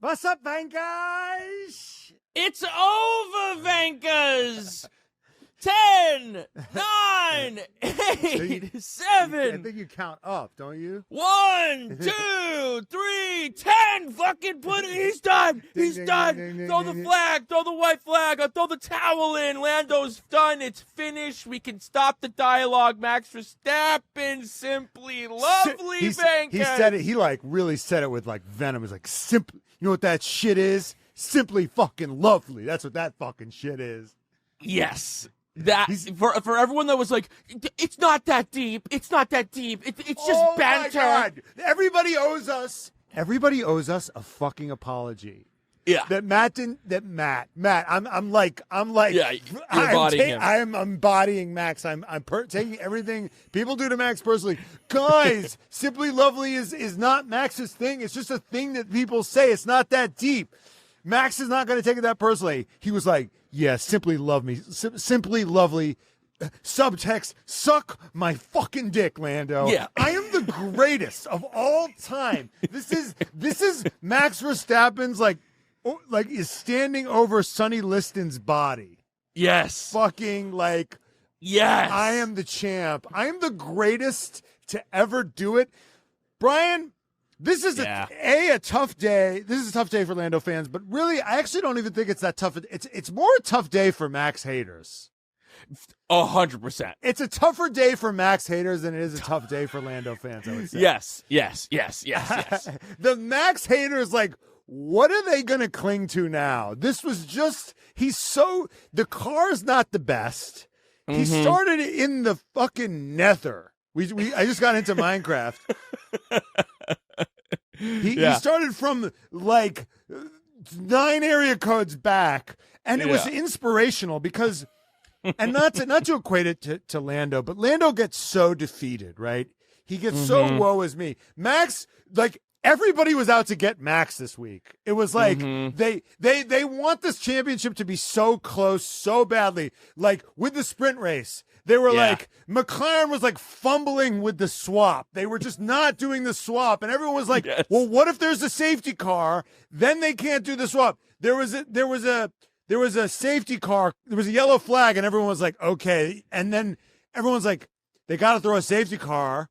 What's up, Vankers? It's over, Vankers! 10, 9, 8, 7. I think you count up, don't you? 1, 2, 3, 10. Fucking put it. He's done. He's done. Throw the flag. Throw the white flag. I'll throw the towel in. Lando's done. It's finished. We can stop the dialogue. Max Verstappen, simply lovely, Vankers. He said it. He really said it with venom. He's like, simply. You know what that shit is? Simply fucking lovely. That's what that fucking shit is. Yes. That for everyone that was like, it's not that deep. It's not that deep. It's just banter. My God. Everybody owes us a fucking apology. Yeah. Matt. I'm embodying him. I'm embodying Max. I'm taking everything people do to Max personally. Guys, simply lovely is not Max's thing. It's just a thing that people say. It's not that deep. Max is not going to take it that personally. He was like, yeah, simply love me. Simply lovely. Subtext, suck my fucking dick, Lando. Yeah. I am the greatest of all time. This is Max Verstappen's is standing over Sonny Liston's body. Yes. Fucking yes. I am the champ. I am the greatest to ever do it. Brian, this is a tough day. This is a tough day for Lando fans, but really, I actually don't even think it's that tough. It's more a tough day for Max haters. 100%. It's a tougher day for Max haters than it is a tough day for Lando fans, I would say. Yes. The Max haters, what are they going to cling to now? This was just, the car's not the best. Mm-hmm. He started in the fucking nether. I just got into Minecraft. He started from 9 area codes back, and it was inspirational because, and not to equate it to Lando, but Lando gets so defeated, right? He gets so woe is me. Max, everybody was out to get Max this week. It was they want this championship to be so close so badly. With the sprint race, they were McLaren was fumbling with the swap. They were just not doing the swap, and everyone was like, yes. Well, what if there's a safety car? Then they can't do the swap. There was a safety car. There was a yellow flag, and everyone was like, okay. And then everyone's like, they got to throw a safety car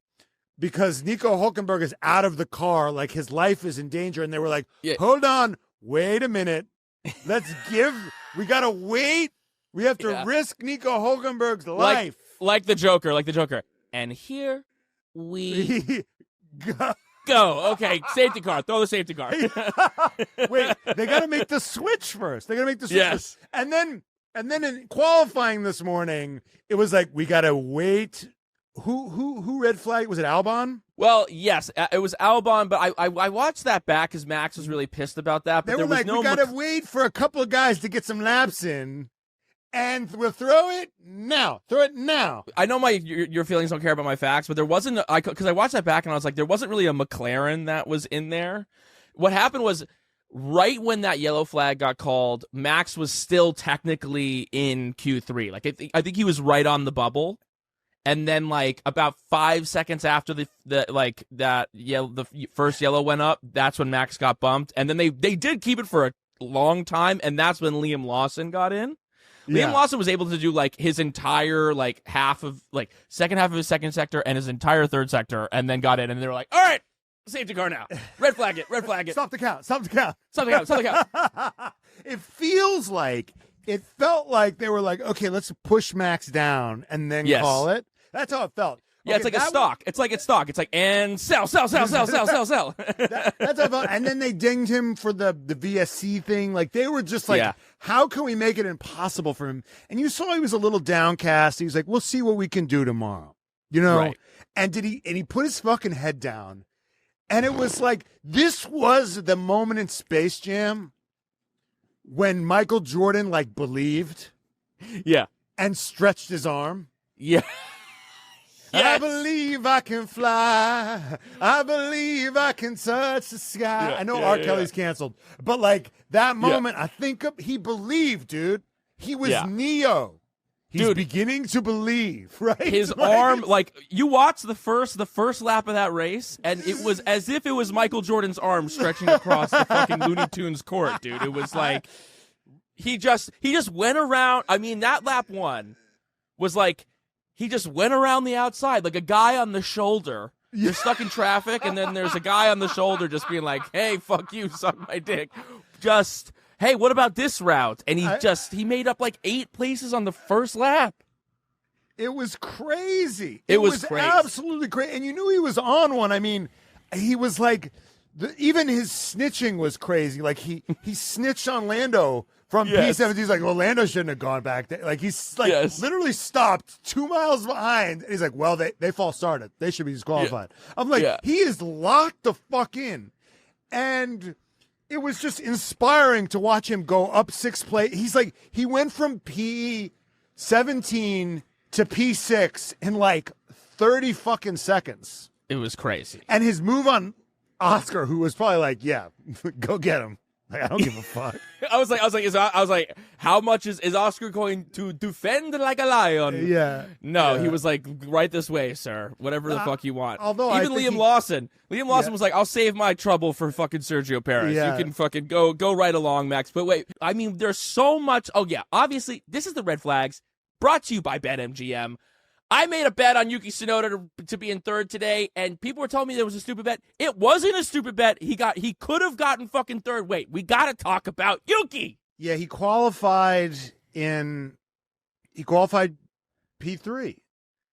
because Nico Hülkenberg is out of the car, his life is in danger. And they were like, hold on, wait a minute. We got to wait. We have to risk Nico Hülkenberg's life. Like the Joker. And here we go. Okay, safety car. Throw the safety car. Wait, they got to make the switch first. Yes. And then in qualifying this morning, it was we got to wait. Who red flag? Was it Albon? Well, yes, it was Albon, but I watched that back because Max was really pissed about that. But they were we got to wait for a couple of guys to get some laps in, and we'll throw it now. I know your feelings don't care about my facts, but there wasn't, because I watched that back and I was like, there wasn't really a McLaren that was in there. What happened was, right when that yellow flag got called, Max was still technically in Q3. I think he was right on the bubble. And then, about 5 seconds after the first yellow went up, that's when Max got bumped. And then they did keep it for a long time, and that's when Liam Lawson got in. Yeah. Liam Lawson was able to do his entire second half of his second sector and his entire third sector, and then got in. And they were like, "All right, safety car now. Red flag it. Stop the count. It felt like they were okay, let's push Max down and then call it. That's how it felt. Yeah, it's a stock. It's stock. It's and sell. That's how it felt. And then they dinged him for the VSC thing. They were just how can we make it impossible for him? And you saw he was a little downcast. He was like, we'll see what we can do tomorrow. Right. And he put his fucking head down. And it was this was the moment in Space Jam when Michael Jordan believed. Yeah. And stretched his arm. Yeah. Yes. I believe I can fly. I believe I can touch the sky. Yeah, I know R. Kelly's canceled, but that moment, I think he believed, dude. He was Neo. He's beginning to believe, right? His arm, like, you watch the first lap of that race, and it was as if it was Michael Jordan's arm stretching across the fucking Looney Tunes court, dude. It was like, he just went around. I mean, that lap one was like, he just went around the outside, like a guy on the shoulder. You're stuck in traffic, and then there's a guy on the shoulder just being like, hey, fuck you, suck my dick. Just... hey, what about this route? And he made up like 8 places on the first lap. It was crazy. It was crazy. Absolutely crazy. And you knew he was on one. I mean, he was like, even his snitching was crazy. Like he snitched on Lando from P7. He's like, well, Lando shouldn't have gone back there. Like he's like literally stopped 2 miles behind. And he's like, well, they false started. They should be disqualified. Yeah. I'm like, he is locked the fuck in. And it was just inspiring to watch him go up 6 places. He's like, he went from P17 to P6 in like 30 fucking seconds. It was crazy. And his move on Oscar, who was probably like, yeah, go get him. Like, I don't give a fuck. I was like, how much is Oscar going to defend like a lion? Yeah. No, he was like, right this way, sir. Whatever the fuck you want. Although even Liam Lawson was like, I'll save my trouble for fucking Sergio Perez. Yeah. You can fucking go right along, Max. But wait, I mean, there's so much. Oh yeah, obviously, this is the red flags brought to you by BetMGM. I made a bet on Yuki Tsunoda to be in third today, and people were telling me there was a stupid bet. It wasn't a stupid bet. He could have gotten fucking third. Wait, we got to talk about Yuki. Yeah, he qualified P3.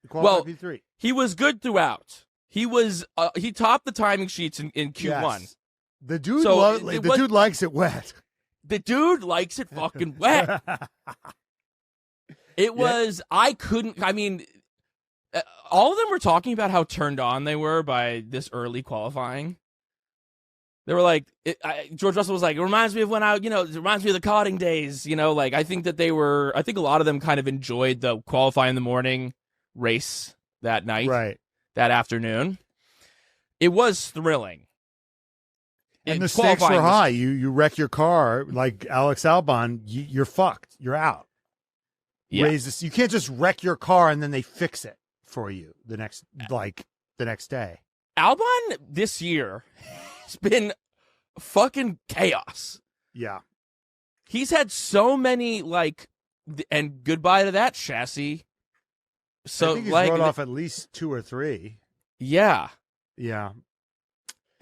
P3. He was good throughout. He was he topped the timing sheets in Q1. Yes. The dude dude likes it wet. The dude likes it fucking wet. It was all of them were talking about how turned on they were by this early qualifying. They were like, George Russell was like, it reminds me of when it reminds me of the karting days, like I think a lot of them kind of enjoyed the qualify in the morning race that night, right? That afternoon. It was thrilling. And the stakes were high. You wreck your car like Alex Albon, you're fucked. You're out. Yeah. You can't just wreck your car and then they fix it for you the next day. Albon this year has been fucking chaos. Yeah. He's had so many and goodbye to that chassis. So I think he's wrote off at least 2 or 3. Yeah. Yeah.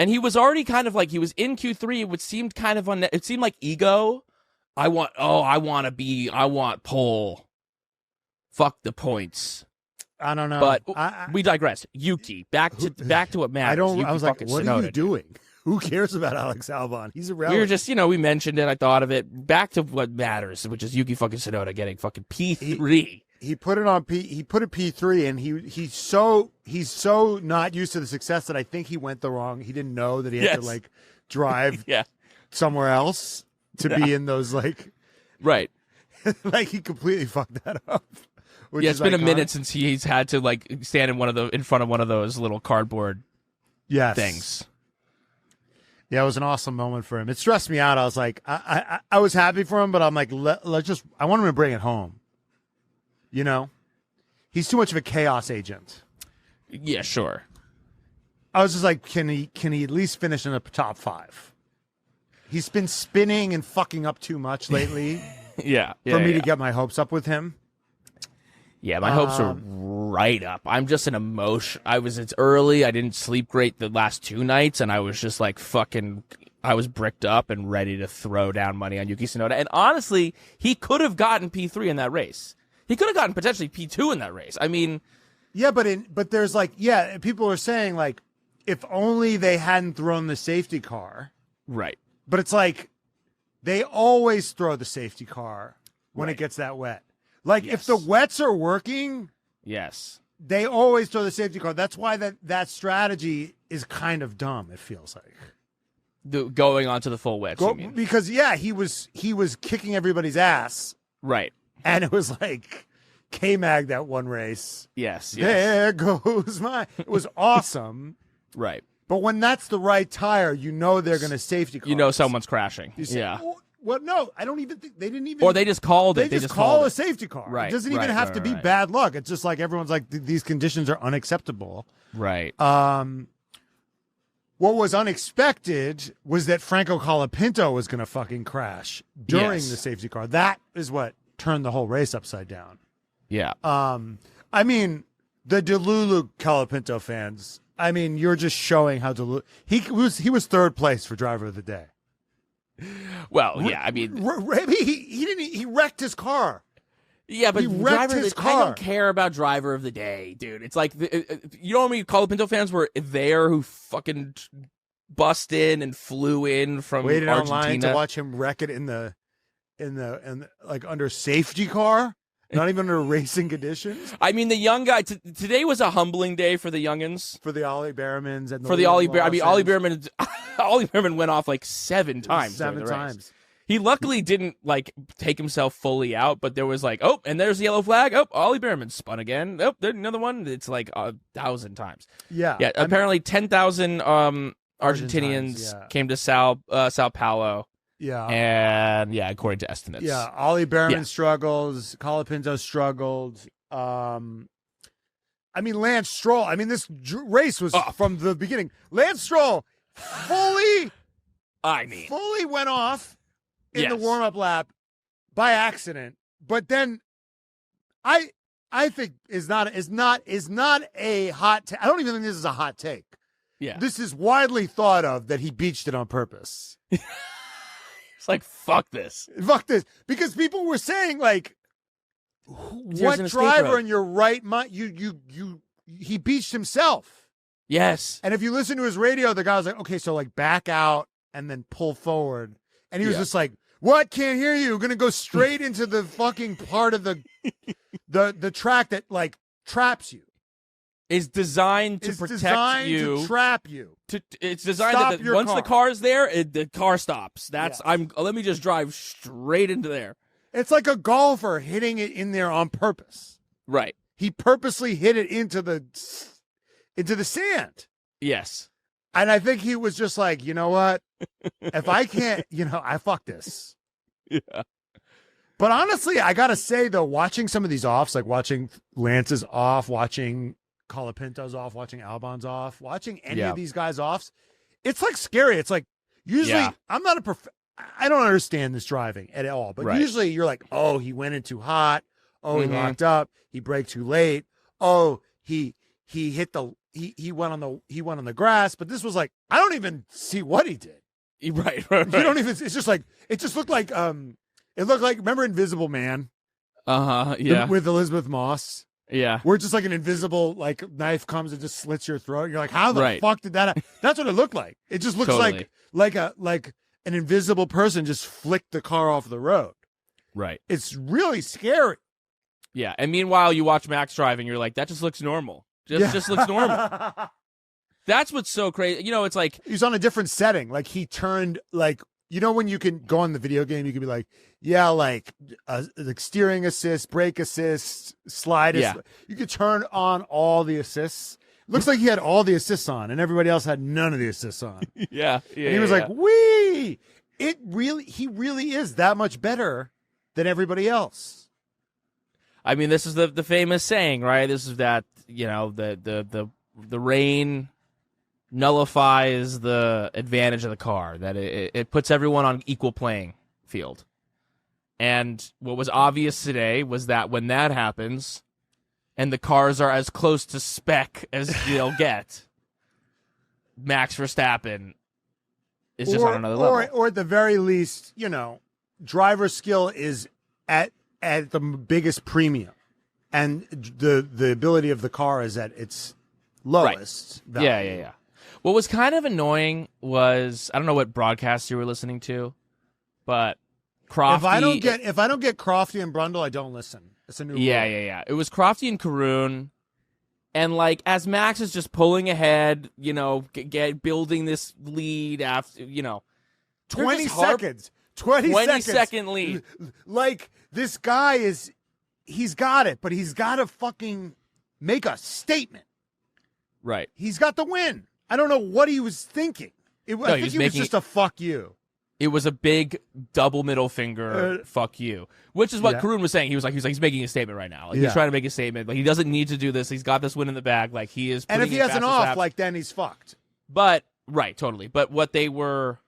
And he was already kind of like, he was in Q3, which seemed kind of it seemed like ego. I want pole. Fuck the points. I don't know. But we digress. Yuki, back to what matters. I was like, what are you doing? Who cares about Alex Albon? He's irrelevant. We were just, we mentioned it. I thought of it. Back to what matters, which is Yuki fucking Tsunoda getting fucking P3. He put it on he put a P3, and he's so not used to the success that I think he went he didn't know that he had to drive somewhere else to be in those right. He completely fucked that up. It's been a minute since he's had to stand in front of one of those little cardboard things. Yeah, it was an awesome moment for him. It stressed me out. I was like, I was happy for him, but I'm like, I want him to bring it home. He's too much of a chaos agent. Yeah, sure. I was just like, can he at least finish in the top 5? He's been spinning and fucking up too much lately. For me to get my hopes up with him. Yeah, my hopes are right up. I'm just an emotion. It's early. I didn't sleep great the last 2 nights, and I was just I was bricked up and ready to throw down money on Yuki Tsunoda. And honestly, he could have gotten P3 in that race. He could have gotten potentially P2 in that race. I mean, yeah, but there's people are saying if only they hadn't thrown the safety car. Right. But it's they always throw the safety car when it gets that wet. If the wets are working, yes, they always throw the safety car. That's why that strategy is kind of dumb. It feels like going onto the full wets. Because he was kicking everybody's ass, right? And it was K-Mag that one race. Yes. There goes it was awesome, right? But when that's the right tire, they're going to safety car. Someone's crashing. Yeah. Well, no, I don't even think they didn't even. Or they just called it. They just called call it a safety car. Right. It doesn't even have to be bad luck. It's just like everyone's like, these conditions are unacceptable. Right. What was unexpected was that Franco Colapinto was going to fucking crash during the safety car. That is what turned the whole race upside down. Yeah. I mean, the Delulu Colapinto fans. I mean, you're just showing how Delulu. He was third place for driver of the day. Well, yeah. I mean, he wrecked his car. Yeah, but he wrecked his car. I don't care about driver of the day, dude. It's like, you know how many Colapinto fans were there who fucking bust in and flew in from waited Argentina online to watch him wreck it in like under safety car, not even under racing conditions. I mean, the young guy. Today was a humbling day for the youngins, for the Ollie Behrmans and for the Ollie Behrman. I mean, Ollie Behrman went off like 7 times. 7 times. He luckily didn't like take himself fully out, but there was like, oh, and there's the yellow flag. Oh, Ollie Behrman spun again. Oh, there's another one. It's like 1,000 times. Yeah. Yeah. Apparently, 10,000 Argentinians came to Sao Paulo. Yeah. And yeah, according to estimates. Yeah. Ollie Behrman struggles. Colapinto struggled. I mean, Lance Stroll. I mean, this race was from the beginning. Lance Stroll fully went off in the warm-up lap by accident, but then I think is not a hot take. I don't even think this is a hot take. Yeah. This is widely thought of that he beached it on purpose. It's like, fuck this. Fuck this. Because people were saying, like, what driver in your right mind, he beached himself. Yes. And if you listen to his radio, the guy was like, okay, so like back out and then pull forward. And he was just like, what? Can't hear you. Going to go straight into the fucking part of the track that like traps you. Is designed to protect you. To trap you. It's designed that once the car's there, the car stops. Let me just drive straight into there. It's like a golfer hitting it in there on purpose. Right. He purposely hit it into the sand. Yes. And I think he was just like, you know what? If I can't, I fuck this. Yeah. But honestly, I got to say, though, watching some of these offs, like watching Lance's off, watching Colapinto's off, watching Albon's off, watching any of these guys offs, it's like scary. It's like, usually I'm not I don't understand this driving at all, but usually you're like, oh, he went in too hot. Oh, he locked up. He braked too late. Oh, he hit he went on the grass. But this was like, I don't even see what he did. Right. You don't even. It's just like it just looked like it looked like, remember Invisible Man? Yeah. With Elizabeth Moss. Yeah. Where just like an invisible like knife comes and just slits your throat. You're like, how the fuck did that happen? That's what it looked like. It just looks like an invisible person just flicked the car off the road. Right. It's really scary. Yeah. And meanwhile, you watch Max driving, you're like, that just looks normal. Just looks normal. That's what's so crazy. It's like he's on a different setting. Like he turned like, when you can go on the video game, you can be like, yeah, like steering assist, brake assist, slide assist. You could turn on all the assists. Looks like he had all the assists on and everybody else had none of the assists on. Yeah. And he was like, wee! He really is that much better than everybody else. I mean, this is the famous saying, right? This is that, the rain nullifies the advantage of the car, that it puts everyone on equal playing field. And what was obvious today was that when that happens and the cars are as close to spec as they'll get, Max Verstappen is just on another level. Or at the very least, driver skill is at the biggest premium. And the ability of the car is at its lowest value. Yeah. What was kind of annoying was, I don't know what broadcast you were listening to, but Crofty. If I don't get Crofty and Brundle, I don't listen. It's a new rule. Yeah. It was Crofty and Karun, and like as Max is just pulling ahead, building this lead after 20 seconds. 20 second lead. Like this guy he's got it, but he's got to fucking make a statement. Right. He's got the win. I don't know what he was thinking. I think he was just a fuck you. It was a big double middle finger, fuck you. Which is what Karun was saying. He was like, he's making a statement right now. Like, he's trying to make a statement. Like, he doesn't need to do this. He's got this win in the bag. Like, he is. And if he has an off, like, then he's fucked. But right, totally. But what they were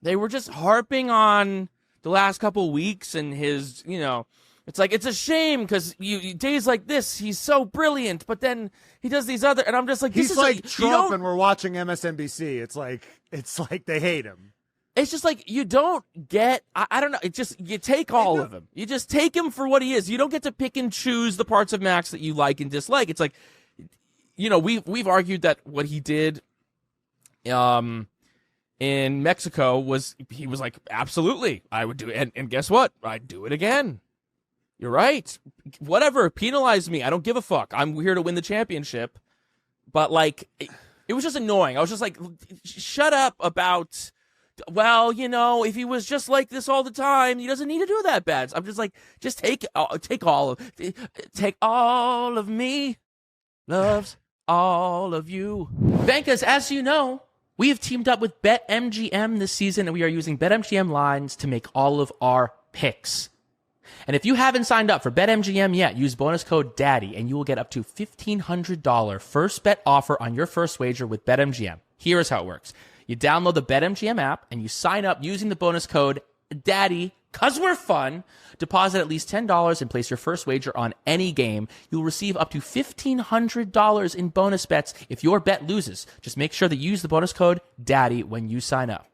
just harping on the last couple weeks, and his, it's like, it's a shame because days like this, he's so brilliant, but then he does these other, and I'm just like, he's like Trump, and we're watching MSNBC. It's like they hate him. It's just like, you don't get, I don't know, you take all of him. You just take him for what he is. You don't get to pick and choose the parts of Max that you like and dislike. It's like, we've argued that what he did in Mexico he was like, absolutely, I would do it. And guess what? I'd do it again. You're right. Whatever, penalize me. I don't give a fuck. I'm here to win the championship. But, like, it was just annoying. I was just like, shut up about... Well, if he was just like this all the time, he doesn't need to do that bad. So I'm just like, just take all of me, loves all of you. Bankers, as you know, we have teamed up with BetMGM this season, and we are using BetMGM lines to make all of our picks. And if you haven't signed up for BetMGM yet, use bonus code DADDY, and you will get up to $1,500 first bet offer on your first wager with BetMGM. Here is how it works. You download the BetMGM app, and you sign up using the bonus code DADDY, because we're fun. Deposit at least $10 and place your first wager on any game. You'll receive up to $1,500 in bonus bets if your bet loses. Just make sure to use the bonus code DADDY when you sign up.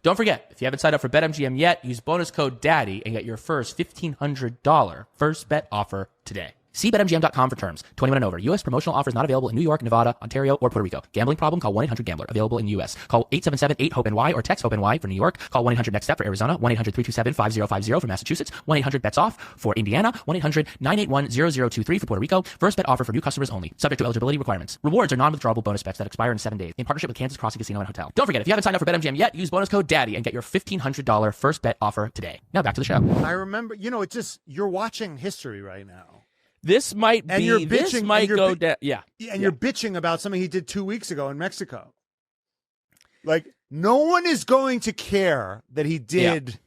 Don't forget, if you haven't signed up for BetMGM yet, use bonus code DADDY and get your first $1,500 first bet offer today. See BetMGM.com for terms. 21 and over. U.S. promotional offers not available in New York, Nevada, Ontario, or Puerto Rico. Gambling problem? Call 1-800-GAMBLER. Available in U.S. Call 877-8-HOPE-NY or text HOPE-NY for New York. Call 1-800-NEXT-STEP for Arizona. 1-800-327-5050 for Massachusetts. 1-800-BETS-OFF for Indiana. 1-800-981-0023 for Puerto Rico. First bet offer for new customers only. Subject to eligibility requirements. Rewards are non-withdrawable bonus bets that expire in 7 days. In partnership with Kansas Crossing Casino and Hotel. Don't forget, if you haven't signed up for BetMGM yet, use bonus code DADDY and get your $1,500 first bet offer today. Now back to the show. I remember, it's just, you're watching history right now. This might and be. You're bitching, this might go down. Yeah, and you're bitching about something he did 2 weeks ago in Mexico. Like, no one is going to care that he did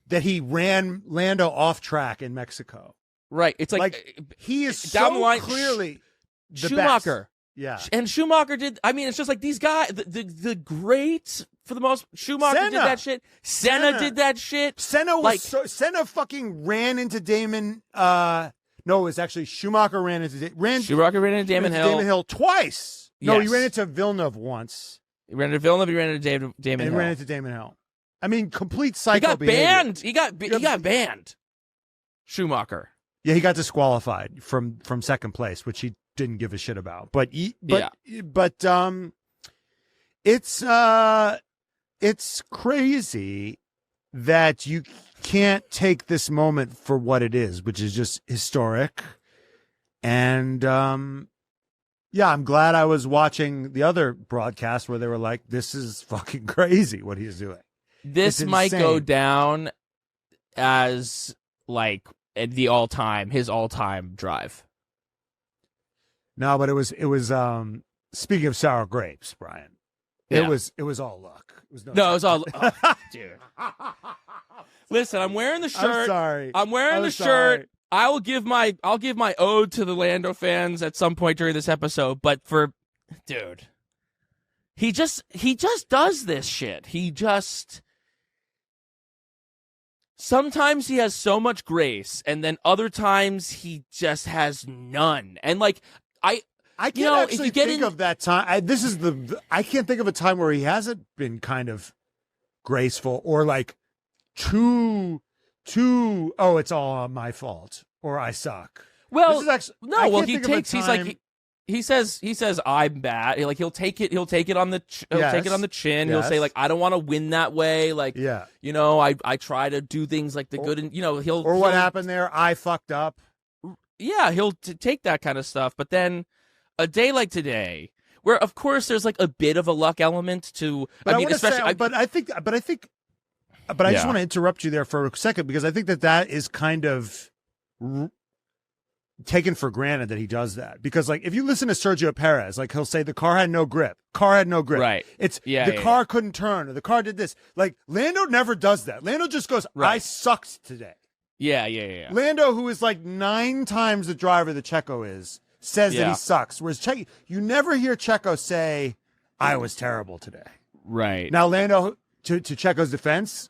that. He ran Lando off track in Mexico. Right. It's like he is down so the line. Clearly the Schumacher. Best. Yeah, and Schumacher did. I mean, it's just like these guys. The greats for the most. Schumacher did that shit. Senna did that shit. Senna was Senna fucking ran into Damon. No, it was actually Schumacher ran into Damon Hill twice. Yes. No, he ran into Villeneuve once. He ran into Villeneuve. He ran into Damon Hill. He ran into Damon Hill. I mean, complete psycho behavior. Banned. He got banned. Schumacher. Yeah, he got disqualified from second place, which he didn't give a shit about. But it's crazy that you can't take this moment for what it is, which is just historic. And I'm glad I was watching the other broadcast where they were like, this is fucking crazy what he's doing. This might go down as like his all-time drive. No, but it was speaking of sour grapes, Brian. It was all luck. It was all dude. Listen, I'm wearing the shirt. I'm sorry. I'm wearing the shirt. I'll give my ode to the Lando fans at some point during this episode, but dude, he just does this shit. Sometimes he has so much grace, and then other times he just has none. And like I can't actually think of that time. I can't think of a time where he hasn't been kind of graceful or like too. Oh, it's all my fault or I suck. Well, he says I'm bad. Like he'll take it on the chin. He'll say like I don't want to win that way. Like I try to do things like the good and what happened there? I fucked up. Yeah, he'll take that kind of stuff, but then. A day like today, where of course there's like a bit of a luck element to. But I just want to interrupt you there for a second because I think that is kind of taken for granted that he does that, because like if you listen to Sergio Perez, like he'll say the car had no grip. Right. It's the car couldn't turn, or the car did this. Like Lando never does that. Lando just goes, I sucked today. Yeah. Lando, who is like 9 times the driver that Checo is, says that he sucks. Whereas you never hear Checo say, I was terrible today. Right. Now Lando, to Checo's defense,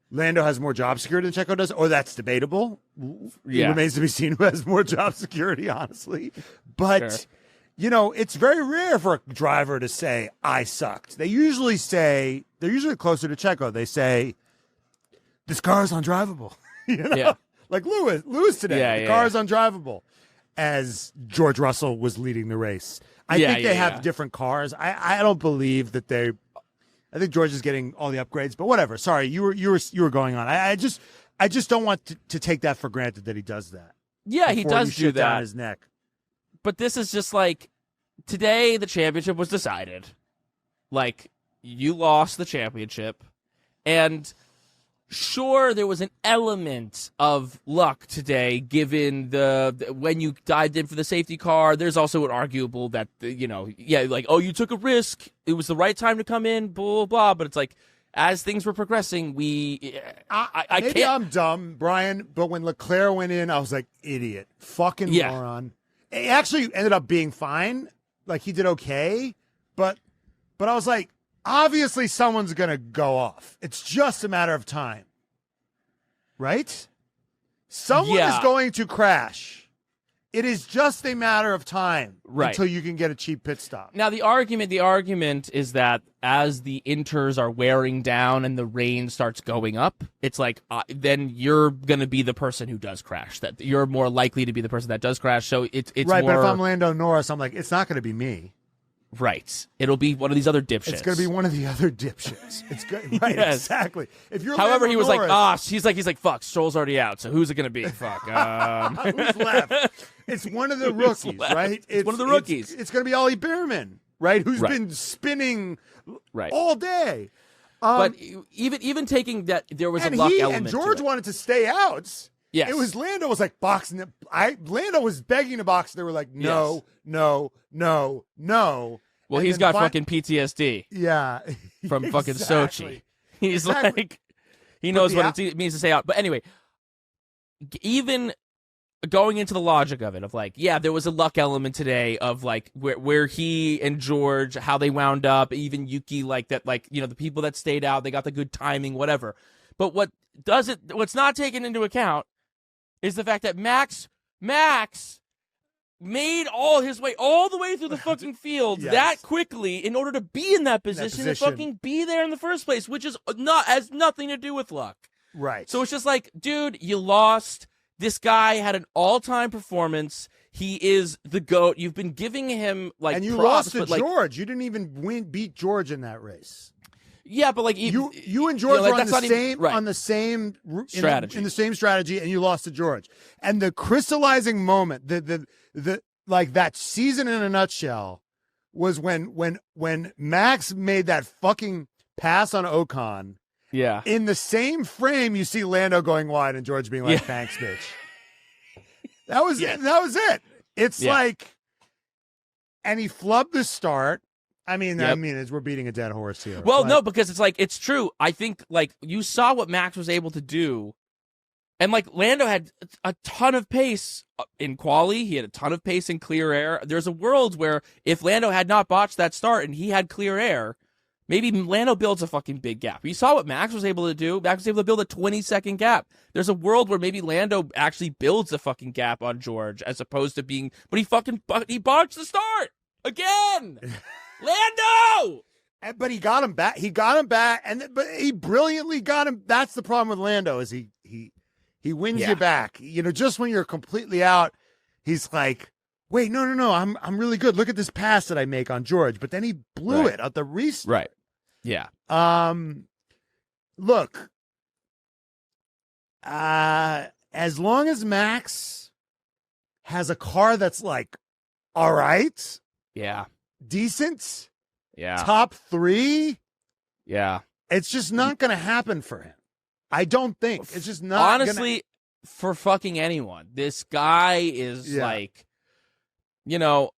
Lando has more job security than Checo does, or that's debatable. It remains to be seen who has more job security, honestly. But, you know, it's very rare for a driver to say, I sucked. They're usually closer to Checo. They say, this car is undrivable. You know? Yeah. Like Lewis today. The car is undrivable, as George Russell was leading the race. I think they have different cars. I don't believe that they... I think George is getting all the upgrades, but whatever. Sorry, you were going on. I just don't want to take that for granted that he does that. Yeah, he does do that. Down his neck. But this is just like, today the championship was decided. Like, you lost the championship, and sure, there was an element of luck today, given when you dived in for the safety car. There's also an arguable that, you took a risk. It was the right time to come in, blah, blah, blah. But it's like, as things were progressing, maybe I'm dumb, Brian, but when Leclerc went in, I was like, idiot. Fucking moron. It actually ended up being fine. Like, he did okay. But I was like, obviously someone's going to go off. It's just a matter of time. Right? Someone is going to crash. It is just a matter of time until you can get a cheap pit stop. Now, the argument is that as the inters are wearing down and the rain starts going up, it's like, then you're going to be the person who does crash. That you're more likely to be the person that does crash. So it's right. More... But if I'm Lando Norris, I'm like, it's not going to be me. Right. It'll be one of these other dipshits. It's going to be one of the other dipshits. It's good. Right. Yes. Exactly. If you're However, Lando he was Norris, like, he's like, fuck, Stroll's already out. So who's it going to be? Fuck. Who's left? It's one of the rookies, right? It's one of the rookies. It's going to be Ollie Behrman, right? Who's been spinning all day. But even taking that, there was a luck element. And George wanted to stay out. Yes. It was Lando was like boxing it. Lando was begging to box. They were like, no. Well, he's got fucking PTSD. Yeah. From fucking Sochi. He's like, he knows what it means to stay out. But anyway, even going into the logic of it, of like, there was a luck element today of like where he and George, how they wound up, even Yuki, like that, like, the people that stayed out, they got the good timing, whatever. But what's not taken into account is the fact that Max made his way all the way through the fucking field that quickly in order to be in that position and fucking be there in the first place, which has nothing to do with luck. Right. So it's just like, dude, you lost. This guy had an all-time performance. He is the GOAT. You've been giving him like and you props, lost to George. You didn't even beat George in that race. Yeah, but like you and George were on the same strategy, in the same strategy, and you lost to George. And the crystallizing moment, the like that season in a nutshell, was when Max made that fucking pass on Ocon. Yeah. In the same frame, you see Lando going wide and George being like, "Thanks, bitch." That was it. It's like, and he flubbed the start. I mean, we're beating a dead horse here. Well, no, because it's like, it's true. I think, like, you saw what Max was able to do. And, like, Lando had a ton of pace in quali. He had a ton of pace in clear air. There's a world where if Lando had not botched that start and he had clear air, maybe Lando builds a fucking big gap. You saw what Max was able to do. Max was able to build a 20-second gap. There's a world where maybe Lando actually builds a fucking gap on George as opposed to being... But he botched the start! Again! Lando! But he got him back. But he brilliantly got him. That's the problem with Lando, is he wins you back. Just when you're completely out, he's like, wait, no, I'm really good. Look at this pass that I make on George. But then he blew it at the restart. Right. Yeah. Look, as long as Max has a car that's like, all right. Yeah. Decent. Yeah. Top 3. Yeah. It's just not going to happen for him. I don't think. It's just not. Honestly, for fucking anyone. This guy is like, you know,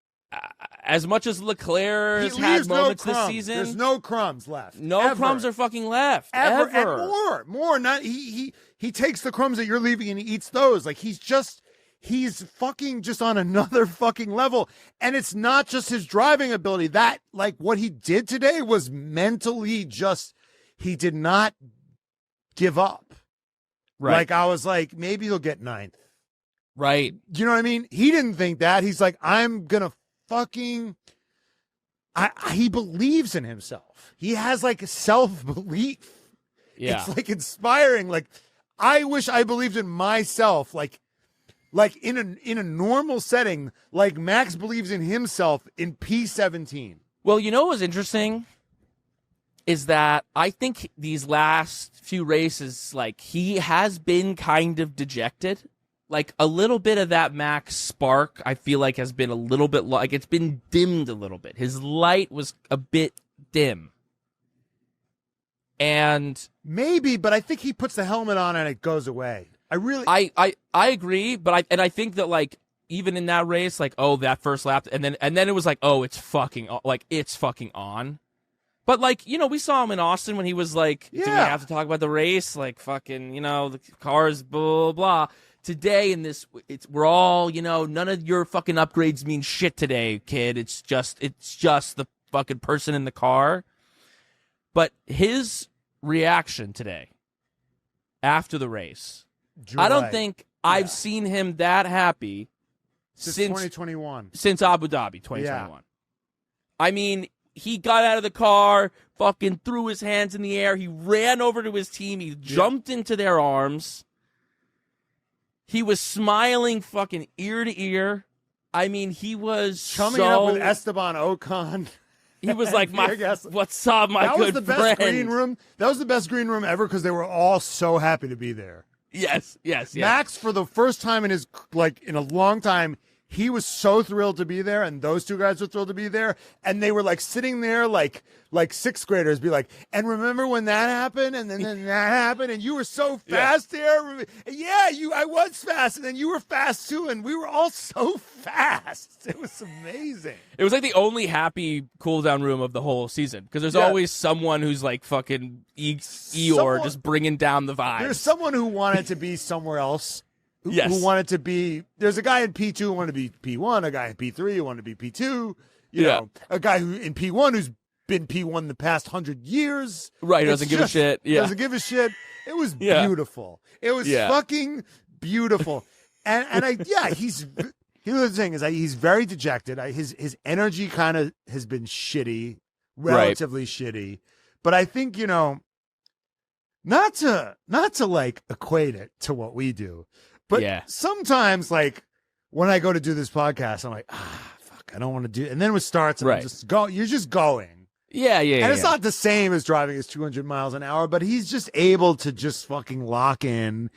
as much as Leclerc has had moments this season, there's no crumbs left. No crumbs are fucking left. Ever. And more. Not he takes the crumbs that you're leaving and he eats those. Like he's fucking just on another fucking level. And it's not just his driving ability. That, like, what he did today was mentally just, he did not give up. Right. Like, I was like, maybe he'll get ninth. Right. You know what I mean? He didn't think that. He's like, I'm going to fucking, he believes in himself. He has like self-belief. Yeah. It's like inspiring. Like, I wish I believed in myself. Like in a normal setting, like Max believes in himself in P17. Well, you know what was interesting is that I think these last few races, like, he has been kind of dejected. Like, a little bit of that Max spark, I feel like, has been a little bit, like, it's been dimmed a little bit. His light was a bit dim. And maybe, but I think he puts the helmet on and it goes away. I agree, but I think that, like, even in that race, like, oh, that first lap, and then it was like, oh, it's fucking on. But, like, you know, we saw him in Austin when he was like, do we have to talk about the race? Like, fucking, you know, the cars, blah, blah, blah. Today in this, we're all, you know, none of your fucking upgrades mean shit today, kid. It's just the fucking person in the car. But his reaction today, after the race, Joy. I don't think I've seen him that happy since 2021. Since Abu Dhabi 2021. Yeah. I mean, he got out of the car, fucking threw his hands in the air. He ran over to his team. He jumped into their arms. He was smiling fucking ear to ear. I mean, he was chumming up with Esteban Ocon. He was like, what's up, my good friend? That was the best green room. That was the best green room ever because they were all so happy to be there. Yes. Max, for the first time in a long time, he was so thrilled to be there, and those two guys were thrilled to be there, and they were like sitting there like sixth graders, be like, and remember when that happened, and then that happened, and you were so fast there. Yeah, I was fast, and then you were fast too, and we were all so fast. It was amazing. It was like the only happy cool down room of the whole season because there's always someone who's like fucking Eeyore just bringing down the vibes. There's someone who wanted to be somewhere else. Who wanted to be, there's a guy in P2 who wanted to be P1, a guy in P3 who wanted to be P2, you know, a guy who in P1 who's been P1 the past 100 years. Right, doesn't give a shit. Yeah. Doesn't give a shit. It was beautiful. It was fucking beautiful. He's very dejected. His energy kind of has been shitty, relatively shitty. But I think, you know, not to like equate it to what we do. But sometimes, like, when I go to do this podcast, I'm like, fuck, I don't want to do it. And then it starts, and you're just going. Yeah. And it's not the same as driving at 200 miles an hour, but he's just able to just fucking lock in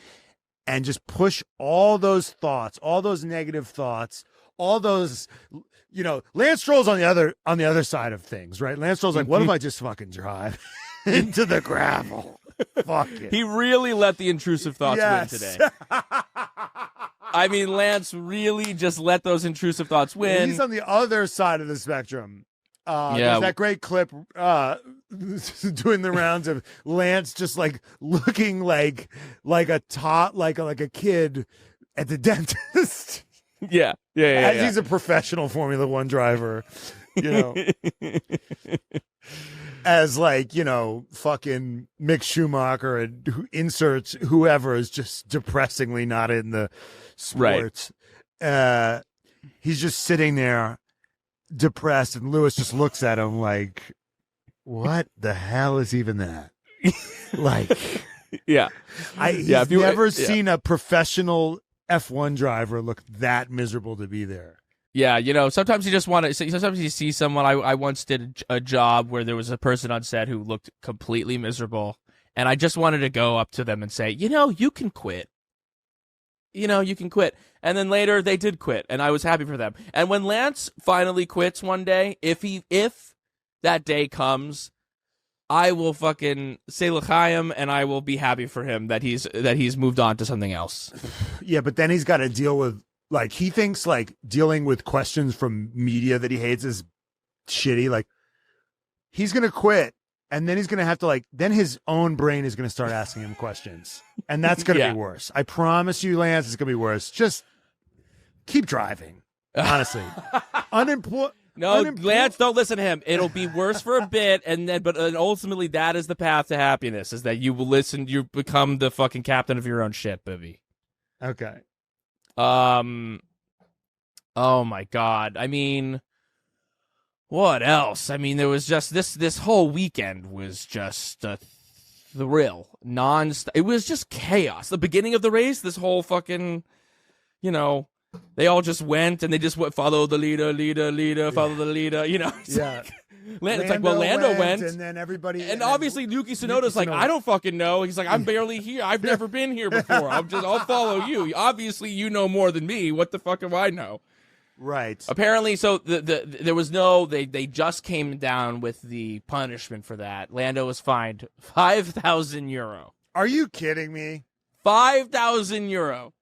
and just push all those thoughts, all those negative thoughts, all those, you know, Lance Stroll's on the other side of things, right? Lance Stroll's like, what if I just fucking drive into the gravel? Fuck it. He really let the intrusive thoughts win today. I mean, Lance really just let those intrusive thoughts win. He's on the other side of the spectrum. There's that great clip doing the rounds of Lance just like looking like a kid at the dentist. Yeah. He's a professional Formula One driver, you know. As like, you know, fucking Mick Schumacher and who inserts whoever is just depressingly not in the sports. Right. He's just sitting there depressed, and Lewis just looks at him like, what the hell is even that? Like, he's never seen a professional F1 driver look that miserable to be there. Yeah, you know, sometimes you just want to. Sometimes you see someone. I once did a job where there was a person on set who looked completely miserable, and I just wanted to go up to them and say, you know, you can quit. You know, you can quit. And then later they did quit, and I was happy for them. And when Lance finally quits one day, if that day comes, I will fucking say l'chaim, and I will be happy for him that he's moved on to something else. Yeah, but then he's got to deal with, like, he thinks, like, dealing with questions from media that he hates is shitty. Like, he's going to quit, and then he's going to have to, like, then his own brain is going to start asking him questions. And that's going to be worse. I promise you, Lance, it's going to be worse. Just keep driving, honestly. No, Lance, don't listen to him. It'll be worse for a bit, but ultimately that is the path to happiness, is that you will listen, you become the fucking captain of your own ship, Bibby. Okay. Oh my God. I mean, what else? I mean, there was just this whole weekend was just a thrill. It was just chaos. The beginning of the race, this whole fucking, they all just went and they just follow the leader, follow the leader, It's Lando went. And then everybody. And obviously Yuki Tsunoda's like, I don't fucking know. He's like, I'm barely here. I've never been here before. I'll follow you. Obviously, you know more than me. What the fuck do I know? Right. Apparently, so there was no, they just came down with the punishment for that. Lando was fined €5,000. Are you kidding me? €5,000.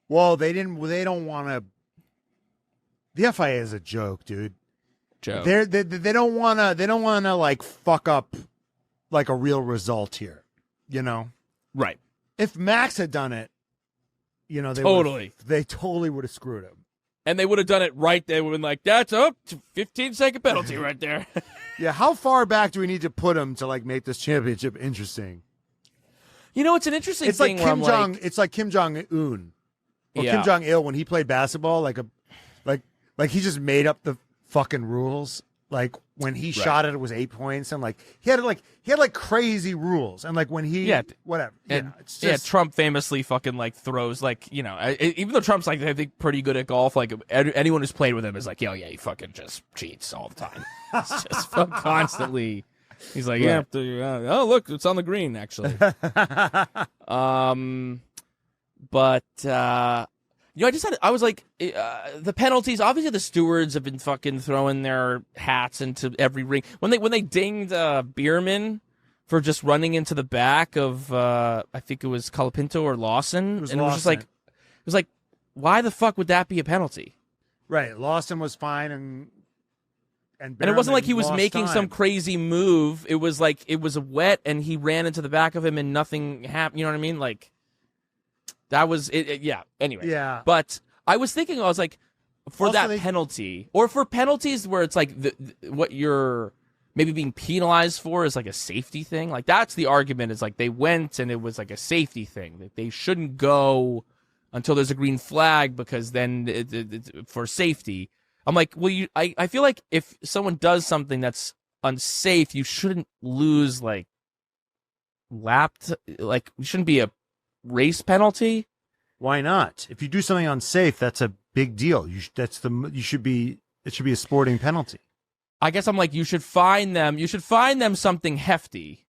Well, they don't want to. The FIA is a joke, dude. Joke. They don't want to like fuck up like a real result here, Right. If Max had done it, they totally would have screwed him. And they would have done it right. They would have been like, that's a 15-second penalty right there. Yeah, how far back do we need to put him to like make this championship interesting? It's an interesting thing. It's like Kim Jong-un. Or Kim Jong-il when he played basketball, like he just made up the fucking rules. Like when he shot it was 8 points, and like he had crazy rules, and like when he whatever. It's just, Trump famously fucking like throws even though Trump's like I think pretty good at golf, like anyone who's played with him is like, oh yeah, he fucking just cheats all the time. It's just constantly. He's like, oh look, it's on the green actually. But I was like, the penalties. Obviously, the stewards have been fucking throwing their hats into every ring. When they dinged Bierman for just running into the back of I think it was Colapinto or Lawson, it was like, why the fuck would that be a penalty? Right, Lawson was fine, and it wasn't like he was making time. some crazy move. It was like it was wet, and he ran into the back of him, and nothing happened. You know what I mean? Like. That was it. Yeah. Anyway. Yeah. But I was thinking, I was like, for also that penalty, or for penalties where it's like what you're maybe being penalized for is like a safety thing. Like that's the argument. Is like they went and it was like a safety thing that they shouldn't go until there's a green flag because then it's for safety. I'm like, well, I feel like if someone does something that's unsafe, you shouldn't lose like you shouldn't be a race penalty. Why not? If you do something unsafe, that's a big deal. It should be a sporting penalty. I guess I'm like, you should find them something hefty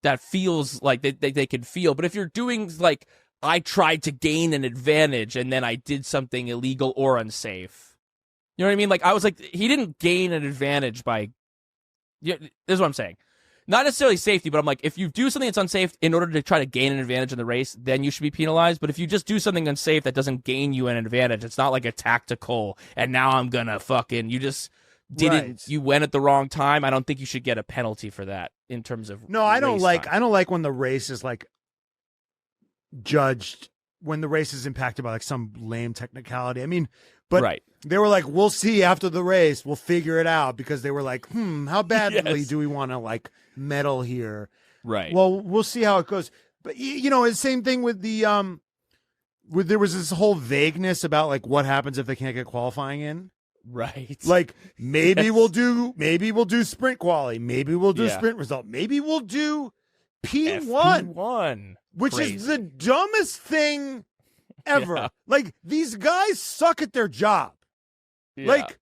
that feels like they can feel. But if you're doing like, I tried to gain an advantage and then I did something illegal or unsafe. You know what I mean? Like I was like, he didn't gain an advantage by. This is what I'm saying. Not necessarily safety, but I'm like, if you do something that's unsafe in order to try to gain an advantage in the race, then you should be penalized. But if you just do something unsafe that doesn't gain you an advantage, it's not like a tactical, and now I'm going to fucking, you just didn't, you went at the wrong time. I don't think you should get a penalty for that in terms of No, I don't like when the race is like judged, when the race is impacted by like some lame technicality. I mean, but they were like, we'll see after the race. We'll figure it out because they were like, how badly do we want to like medal here? Right. Well, we'll see how it goes. But it's the same thing with the there was this whole vagueness about like what happens if they can't get qualifying in. Right. Like maybe we'll do sprint quali. Maybe we'll do sprint result. Maybe we'll do P1. Which is the dumbest thing ever. Yeah. Like these guys suck at their job. Yeah. Like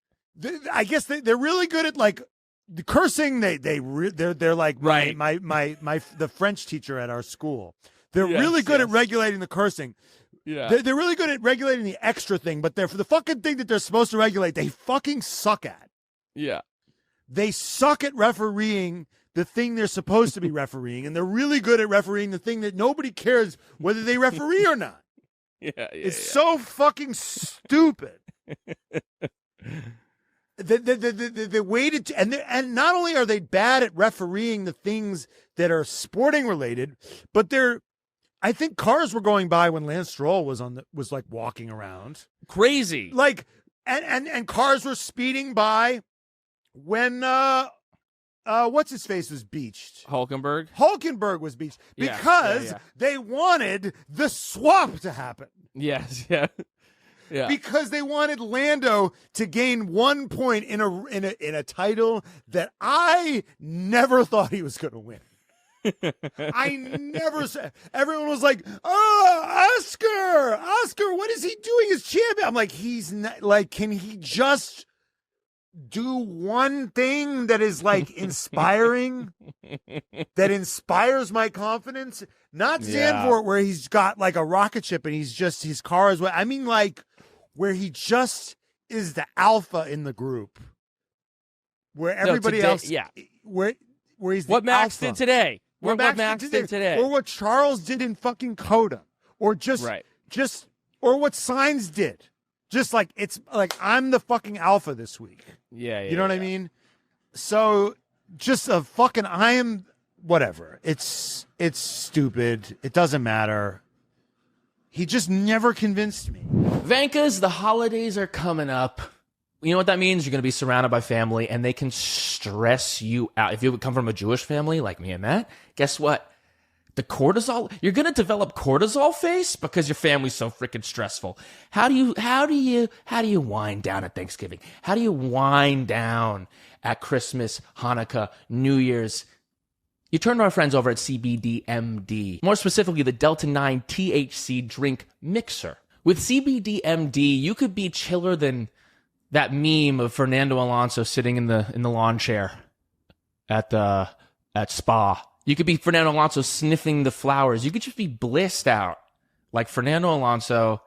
I guess they're really good at like the cursing. They're like my the French teacher at our school. They're really good at regulating the cursing. Yeah. They're really good at regulating the extra thing, but for the fucking thing that they're supposed to regulate, they fucking suck at. Yeah. They suck at refereeing the thing they're supposed to be refereeing, and they're really good at refereeing the thing that nobody cares whether they referee or not. It's so fucking stupid. They waited, and not only are they bad at refereeing the things that are sporting related, but I think cars were going by when Lance Stroll was like walking around. Crazy. Like, and cars were speeding by when what's his face was beached. Hulkenberg was beached because they wanted the swap to happen. Yes, yeah. Yeah. Because they wanted Lando to gain 1 point in a title that I never thought he was going to win. I never said. Everyone was like, "Oh, Oscar, what is he doing as champion?" I'm like, he's not, like, can he just do one thing that is like inspiring, that inspires my confidence? Not Zandvoort, where he's got like a rocket ship and he's just, his car is. I mean, like, where he just is the alpha in the group, where everybody else, where he's the what Max alpha. did today. What Max did today. Or what Charles did in fucking Coda. Or or what Sainz did. Just like, it's like, I'm the fucking alpha this week. Yeah. You know what I mean? So just a fucking, I am, whatever. It's stupid. It doesn't matter. He just never convinced me. Vankas, the holidays are coming up. You know what that means? You're going to be surrounded by family, and they can stress you out. If you come from a Jewish family like me and Matt, guess what? The cortisol, you're going to develop cortisol face because your family's so freaking stressful. How do you wind down at Thanksgiving? How do you wind down at Christmas, Hanukkah, New Year's? You turn to our friends over at CBDMD. More specifically, the Delta 9 THC drink mixer. With CBDMD, you could be chiller than that meme of Fernando Alonso sitting in the lawn chair at Spa. You could be Fernando Alonso sniffing the flowers. You could just be blissed out like Fernando Alonso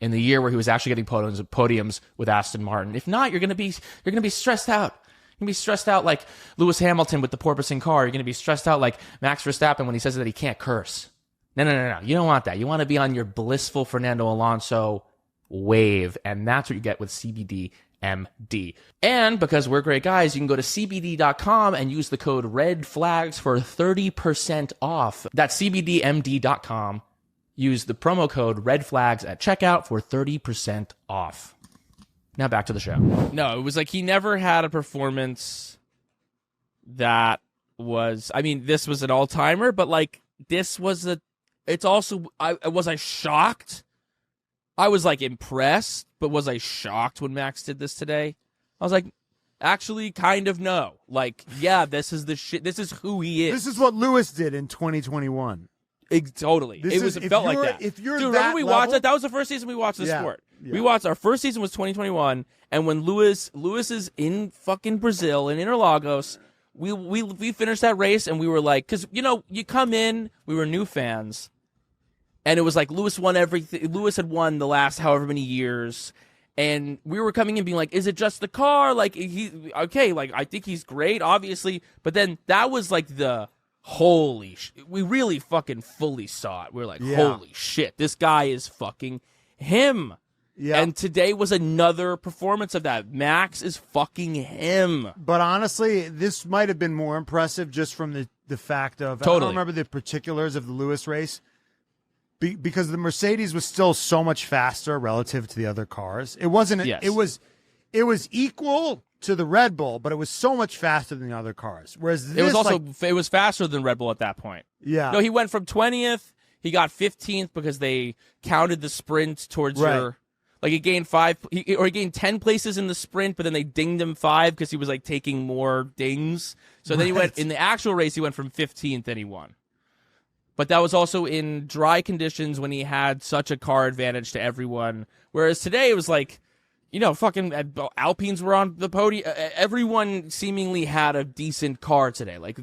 in the year where he was actually getting podiums with Aston Martin. If not, you're gonna be stressed out. You're gonna be stressed out like Lewis Hamilton with the porpoising car. You're gonna be stressed out like Max Verstappen when he says that he can't curse. No. You don't want that. You want to be on your blissful Fernando Alonso wave, and that's what you get with CBD MD. And because we're great guys, you can go to CBD.com and use the code REDFLAGS for 30% off. That's CBDMD.com. Use the promo code REDFLAGS at checkout for 30% off. Now back to the show. No, it was like he never had a performance that was, I mean, this was an all-timer, but like this was was I shocked? I was like impressed, but was I shocked when Max did this today? I was like, actually, kind of no. Like, yeah, this is the shit. This is who he is. This is what Lewis did in 2021. Totally. It felt like that. If you're Dude, that remember we level, watched that? That was the first season we watched the sport. Yeah. We watched, our first season was 2021, and when Lewis is in fucking Brazil, in Interlagos, we finished that race, and we were like, because, you know, you come in, we were new fans, and it was like Lewis won everything. Lewis had won the last however many years, and we were coming in being like, is it just the car? Like, I think he's great, obviously, but then that was like the we really fucking fully saw it. We were like, holy shit, this guy is fucking him. Yeah. And today was another performance of that. Max is fucking him. But honestly, this might have been more impressive just from the fact of, totally. I don't remember the particulars of the Lewis race, because the Mercedes was still so much faster relative to the other cars. It wasn't, it was equal to the Red Bull, but it was so much faster than the other cars. Whereas this, it was faster than Red Bull at that point. Yeah. No, he went from 20th, he got 15th because they counted the sprint towards your, like he gained he gained 10 places in the sprint, but then they dinged him 5 because he was like taking more dings. So then he went, in the actual race, he went from 15th and he won. But that was also in dry conditions when he had such a car advantage to everyone. Whereas today it was like, you know, fucking Alpines were on the podium. Everyone seemingly had a decent car today. Like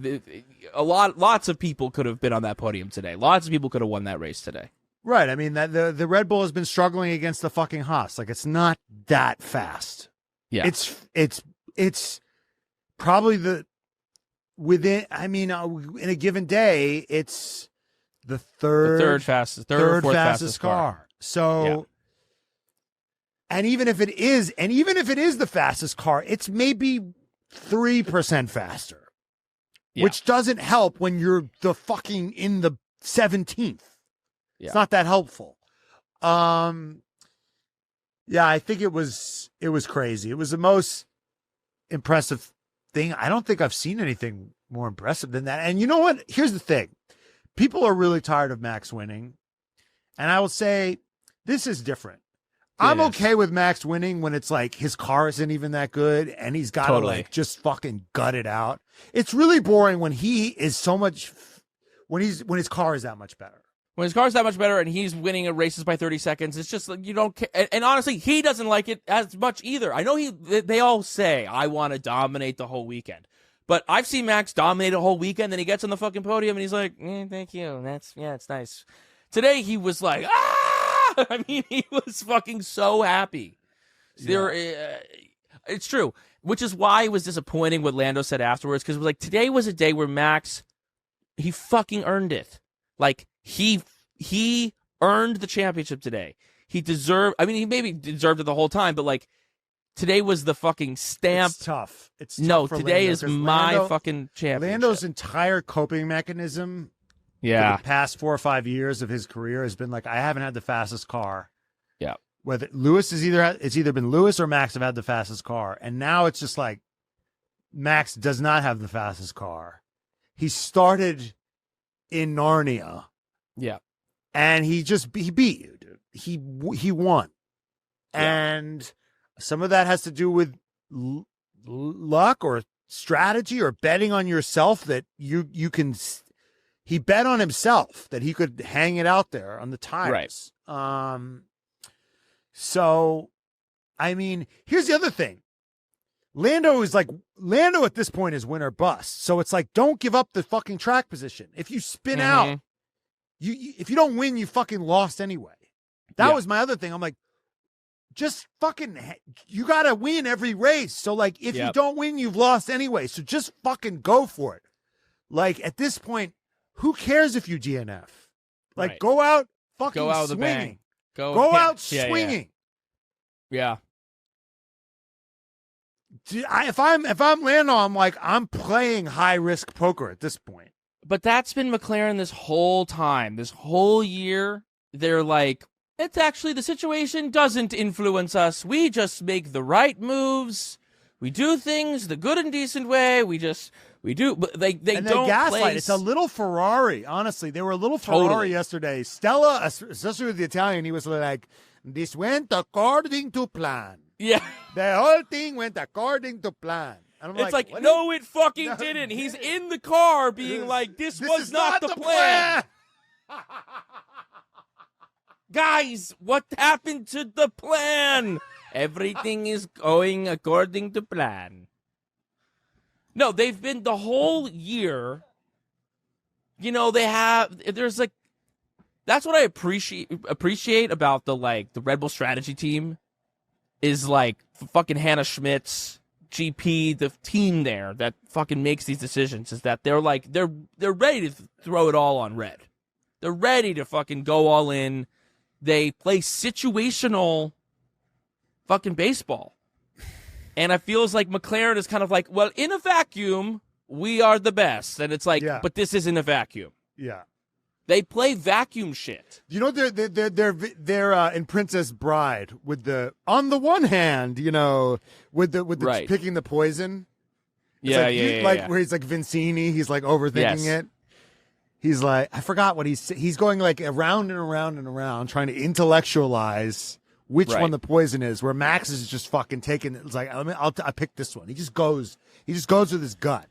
lots of people could have been on that podium today. Lots of people could have won that race today. Right. I mean, that the Red Bull has been struggling against the fucking Haas. Like, it's not that fast. Yeah. It's probably within, I mean, in a given day, it's the third or fourth fastest car. So, Yeah. and even if it is the fastest car, it's maybe 3% faster, which doesn't help when you're the fucking in the 17th. Yeah. It's not that helpful. Yeah, I think it was crazy. It was the most impressive thing. I don't think I've seen anything more impressive than that. And you know what? Here's the thing. People are really tired of Max winning. And I will say this is different. I'm okay with Max winning when it's like his car isn't even that good and he's got to like just fucking gut it out. It's really boring when he is so much when his car is that much better. When his car's that much better and he's winning races by 30 seconds, it's just like you don't care. And honestly, he doesn't like it as much either. I know they all say, I want to dominate the whole weekend. But I've seen Max dominate a whole weekend, and he gets on the fucking podium, and he's like, thank you. It's nice. Today, he was like, ah! I mean, he was fucking so happy. Yeah. It's true, which is why it was disappointing what Lando said afterwards, because it was like, today was a day where Max, he fucking earned it. Like, he earned the championship today. He maybe deserved it the whole time, but like today was the fucking stamp. It's tough. Today is my fucking championship. Lando's entire coping mechanism for the past 4 or 5 years of his career has been like, I haven't had the fastest car. Yeah. Whether it's either been Lewis or Max have had the fastest car. And now it's just like Max does not have the fastest car. He started in Narnia. Yeah. And he beat you, dude. He won. Yeah. And some of that has to do with luck or strategy or betting on yourself that you can. He bet on himself that he could hang it out there on the tires. Right. So, I mean, here's the other thing. Lando at this point is win or bust. So it's like, don't give up the fucking track position. If you spin out, if you don't win, you fucking lost anyway. That was my other thing. I'm like, just fucking, you got to win every race. So like, if you don't win, you've lost anyway. So just fucking go for it. Like at this point, who cares if you DNF? Like go out fucking swinging. With a bang. Go out swinging. Yeah. If I'm Lando, I'm like, I'm playing high risk poker at this point. But that's been McLaren this whole time. This whole year, they're like, it's actually, the situation doesn't influence us. We just make the right moves. We do things the good and decent way. We do. But they don't gaslight. It's a little Ferrari, honestly. They were a little Ferrari yesterday. Stella, especially with the Italian, he was like, this went according to plan. Yeah. The whole thing went according to plan. And I'm it's like no, it fucking didn't. He's in the car being like, this was not the plan. Guys, what happened to the plan? Everything is going according to plan. No, they've been the whole year. You know, there's like, that's what I appreciate about the Red Bull strategy team is like fucking Hannah Schmidt's GP, the team there that fucking makes these decisions, is that they're like, they're ready to throw it all on red. They're ready to fucking go all in. They play situational fucking baseball. And it feels like McLaren is kind of like, well, in a vacuum, we are the best. And it's like, but this isn't a vacuum. Yeah. They play vacuum shit. You know, they're in Princess Bride with the, on the one hand, you know, with the picking the poison. Where he's like Vincini, he's like overthinking it. He's like, I forgot what he's going like around and around and around trying to intellectualize which one the poison is, where Max is just fucking taking it's like, I pick this one. He just goes with his gut.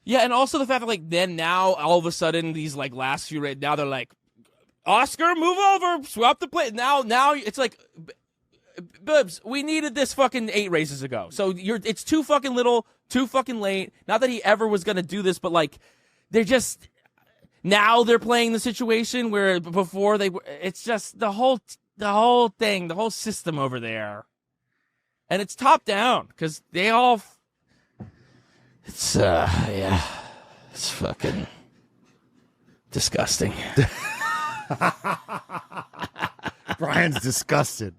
Yeah, and also the fact that like then now all of a sudden these like last few now they're like, Oscar, move over, swap the plate. Now it's like, Bubs, we needed this fucking 8 races ago. So it's too fucking little, too fucking late. Not that he ever was gonna do this, but like they're just now they're playing the situation where before it's just the whole thing, the whole system over there, and it's top down because they all. It's It's fucking disgusting. Brian's disgusted.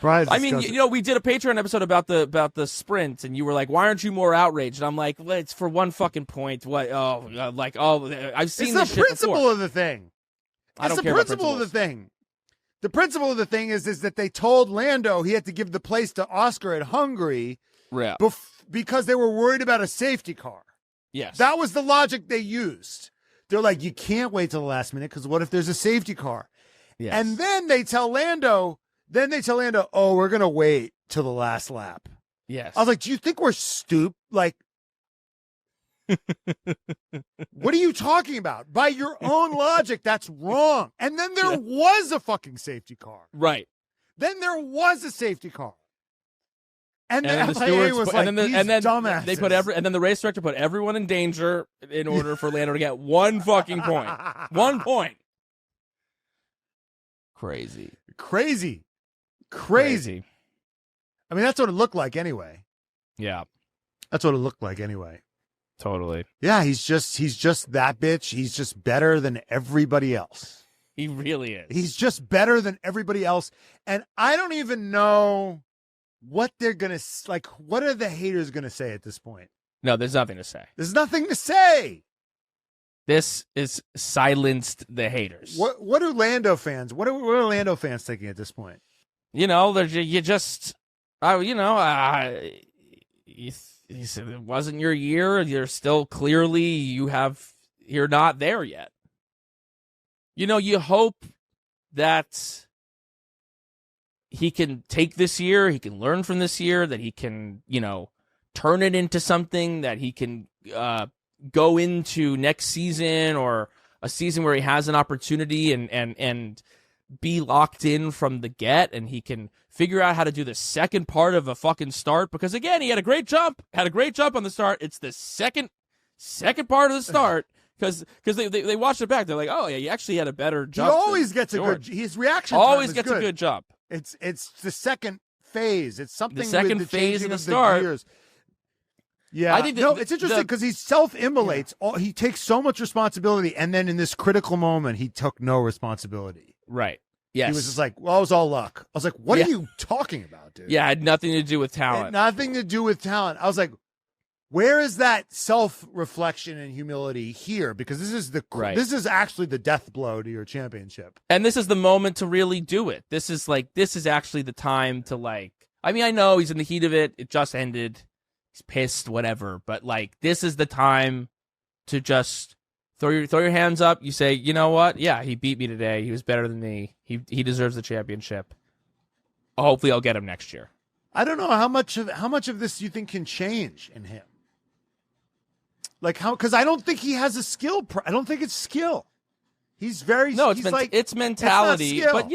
I mean, we did a Patreon episode about the sprint, and you were like, "Why aren't you more outraged?" And I'm like, well, "It's for one fucking point." What? I've seen this shit before. It's the principle of the thing. I don't it's care the about principle of the principles. thing. The principle of the thing is that they told Lando he had to give the place to Oscar at Hungary Yeah. because they were worried about a safety car. Yes. That was the logic they used. They're like, you can't wait till the last minute because what if there's a safety car? Yes. And then they tell Lando, oh, we're going to wait till the last lap. Yes. I was like, do you think we're stupid? Like, what are you talking about? By your own logic, that's wrong. And then there was a fucking safety car. Right. Then there was a safety car. And then the the FIA stewards was put, like, and then dumbasses. they put and then the race director put everyone in danger in order for Lando to get one fucking point. 1 point. Crazy. I mean, that's what it looked like anyway. Yeah. That's what it looked like anyway. Totally. Yeah, he's just that bitch. He's just better than everybody else. He really is. He's just better than everybody else. And I don't even know what they're going to, like, what are the haters going to say at this point? No, there's nothing to say. There's nothing to say. This is silenced the haters. What are Lando fans? What are Lando fans thinking at this point? You know, you just, you said it wasn't your year. You're still clearly, you're not there yet. You know, you hope that he can take this year, he can learn from this year, that he can, turn it into something that he can go into next season or a season where he has an opportunity and be locked in from the get, and he can figure out how to do the second part of a fucking start, because again, he had a great jump on the start. It's the second part of the start, because they watched it back. They're like, oh yeah, he actually had a better jump. He always gets a good, his reaction always time gets is good. a good jump. It's the second phase. It's something The second with the phase changing of the of start. gears. Yeah, I think it's interesting because he self-immolates. He takes so much responsibility, and then in this critical moment, he took no responsibility. Right. Yes. He was just like, well, it was all luck. I was like, what are you talking about, dude? Yeah, it had nothing to do with It had talent. nothing to do with talent. I was like, where is that self-reflection and humility here? Because this is actually the death blow to your championship. And this is the moment to really do it. This is actually the time to, like, I mean, I know he's in the heat of it. It just ended. He's pissed, whatever. But, like, this is the time to just throw your hands up. You say, you know what? Yeah, he beat me today. He was better than me. He deserves the championship. Hopefully I'll get him next year. I don't know how much of this you think can change in him. Like because I don't think he has a skill. I don't think it's skill. He's very it's mentality. It's but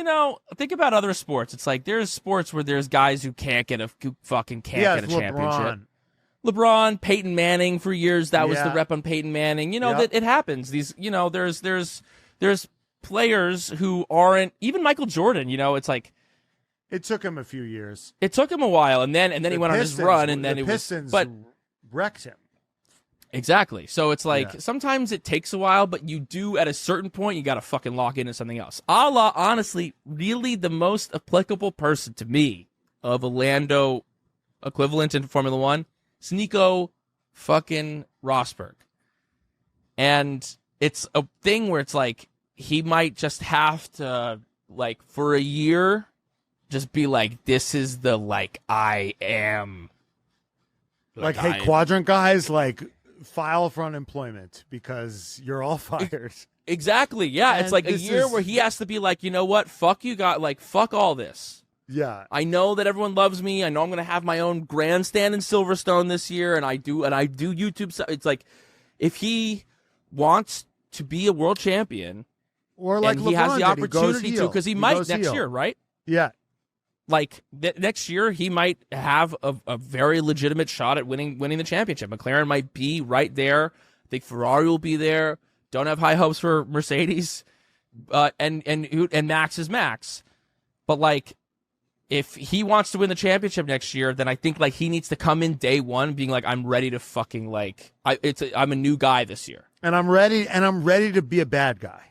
think about other sports. It's like there's sports where there's guys who can't get a championship. LeBron, Peyton Manning for years. That was the rep on Peyton Manning. That it happens. These there's players who aren't even Michael Jordan. It's like it took him a few years. It took him a while, and then he went on his run, and then the Pistons wrecked him. Exactly. So it's like sometimes it takes a while, but you do at a certain point you got to fucking lock into something else. Honestly, really the most applicable person to me of a Lando equivalent in Formula One, is Nico fucking Rosberg. And it's a thing where it's like he might just have to, like, for a year, just be like, this is the, like, I am. Like hey, quadrant guys, like, file for unemployment because you're all fired. Exactly. Yeah. And it's like a year where he has to be like, you know what? Fuck you, fuck all this. Yeah. I know that everyone loves me. I know I'm going to have my own grandstand in Silverstone this year. And I do YouTube stuff. It's like, if he wants to be a world champion, or like and LeBron he has the did, opportunity to, because he might next year, right? Yeah. Like next year, he might have a very legitimate shot at winning the championship. McLaren might be right there. I think Ferrari will be there. Don't have high hopes for Mercedes, and Max is Max. But like, if he wants to win the championship next year, then I think like he needs to come in day one being like, I'm ready to fucking like, I'm a new guy this year. And I'm ready to be a bad guy.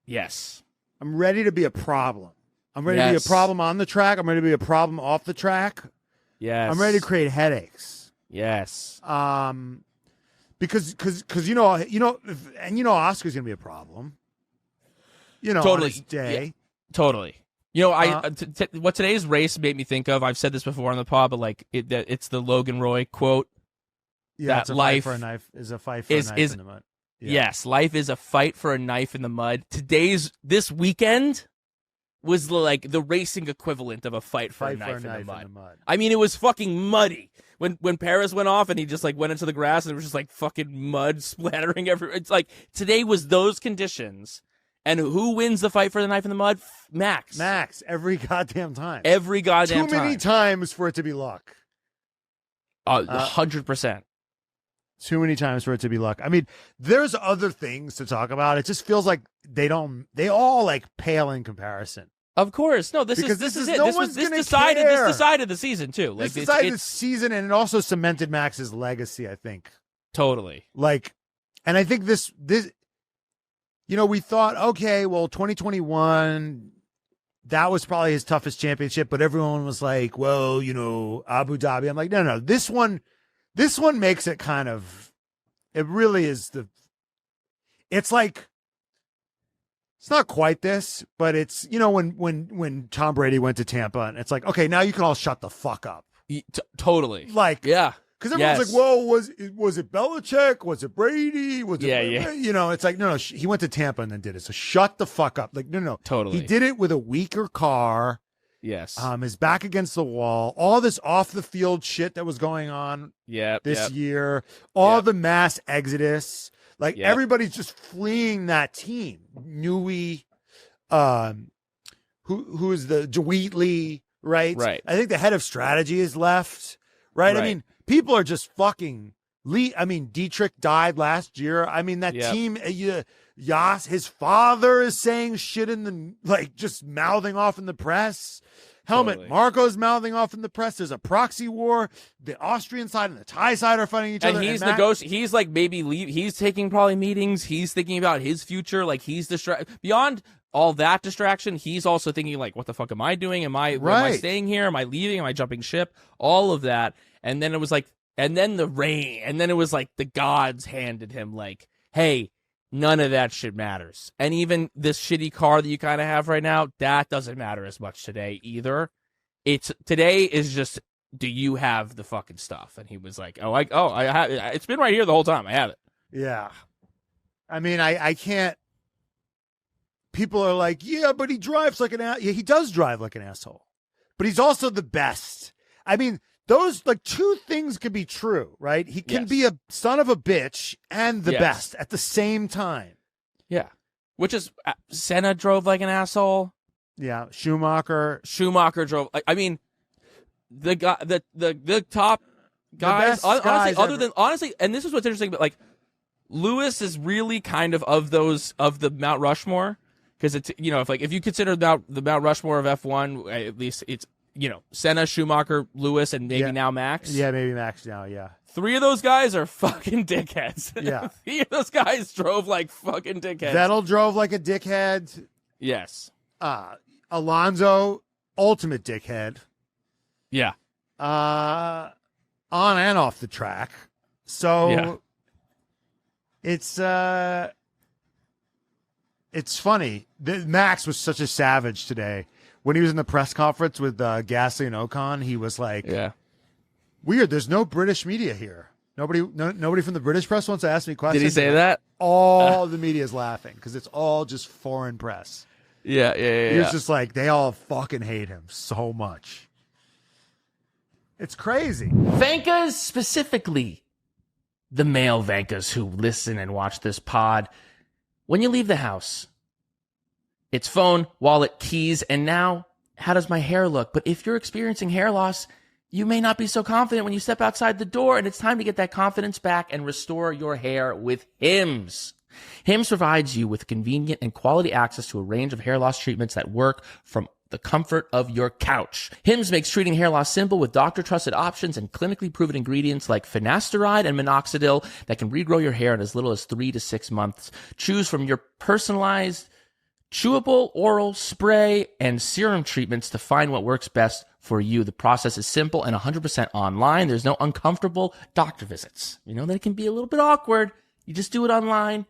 Yes. I'm ready to be a problem. I'm ready to be a problem on the track. I'm ready to be a problem off the track. Yes. I'm ready to create headaches. Yes. Because Oscar's gonna be a problem. Totally. On his day. Yeah, totally. What today's race made me think of, I've said this before on the pod, but like it's the Logan Roy quote. Yeah, that life for a knife is a fight for a knife in the mud. Yeah. Yes, life is a fight for a knife in the mud. This weekend was the racing equivalent of a fight for a knife in the mud. I mean, it was fucking muddy. When Paris went off and he just like went into the grass and it was just like fucking mud splattering everywhere. It's like today was those conditions. And who wins the fight for the knife in the mud? Max. Every goddamn time. Too many times for it to be luck. 100%. Too many times for it to be luck. I mean, there's other things to talk about. It just feels like they all like pale in comparison. Of course. No, this is it. This decided the season too. This decided the season, and it also cemented Max's legacy, I think. Totally. And I think this we thought, okay, well, 2021, that was probably his toughest championship, but everyone was like, well, Abu Dhabi. I'm like, no, this one makes it kind of, it really is it's like, it's not quite this, but it's, when Tom Brady went to Tampa and it's like, okay, now you can all shut the fuck up. Totally. Yeah. Because everyone's like, whoa, was it Belichick? Was it Brady? Was it, it's like, no, he went to Tampa and then did it. So shut the fuck up. Like, no. Totally. He did it with a weaker car. Yes. His back against the wall. All this off the field shit that was going on this year. All the mass exodus. Like, everybody's just fleeing that team. Newey, who is the Wheatley, right? Right. I think the head of strategy is left, right? I mean, people are just fucking Dietrich died last year. I mean, that team, Yas, his father is saying shit just mouthing off in the press. Helmut Marko's mouthing off in the press. There's a proxy war. The Austrian side and the Thai side are fighting each other. And he's like maybe leave. He's taking probably meetings. He's thinking about his future. Like he's beyond all that distraction. He's also thinking like, what the fuck am I doing? Am I staying here? Am I leaving? Am I jumping ship? All of that. And then it was like, and then the rain. And then it was like the gods handed him like, hey, none of that shit matters. And even this shitty car that you kind of have right now, that doesn't matter as much today either. Today is just, do you have the fucking stuff? And he was like, I have it. It's been right here the whole time. I have it. Yeah. I mean, I can't. People are like, yeah, but he drives like an asshole. Yeah, he does drive like an asshole. But he's also the best. I mean, those two things could be true, right? He can be a son of a bitch and the best at the same time. Yeah. Which is, Senna drove like an asshole. Yeah. Schumacher drove. I mean, the top guys, honestly, and this is what's interesting, but like, Lewis is really kind of the Mount Rushmore. Because it's, if you consider the Mount Rushmore of F1, at least it's, Senna, Schumacher, Lewis, and maybe now Max. Yeah, maybe Max now, yeah. 3 of those guys are fucking dickheads. Yeah. 3 of those guys drove like fucking dickheads. Vettel drove like a dickhead. Yes. Alonso, ultimate dickhead. Yeah. On and off the track. So it's funny. Max was such a savage today. When he was in the press conference with Gasly and Ocon, he was like, weird, there's no British media here. Nobody from the British press wants to ask me questions. Did he say that? All the media is laughing because it's all just foreign press. Yeah. He was just like, they all fucking hate him so much. It's crazy. Vankas, specifically the male Vankas who listen and watch this pod, when you leave the house, it's phone, wallet, keys, and now, how does my hair look? But if you're experiencing hair loss, you may not be so confident when you step outside the door, and it's time to get that confidence back and restore your hair with Hims. Hims provides you with convenient and quality access to a range of hair loss treatments that work from the comfort of your couch. Hims makes treating hair loss simple with doctor-trusted options and clinically proven ingredients like finasteride and minoxidil that can regrow your hair in as little as 3 to 6 months. Choose from your personalized chewable, oral, spray, and serum treatments to find what works best for you. The process is simple and 100% online. There's no uncomfortable doctor visits. You know that it can be a little bit awkward. You just do it online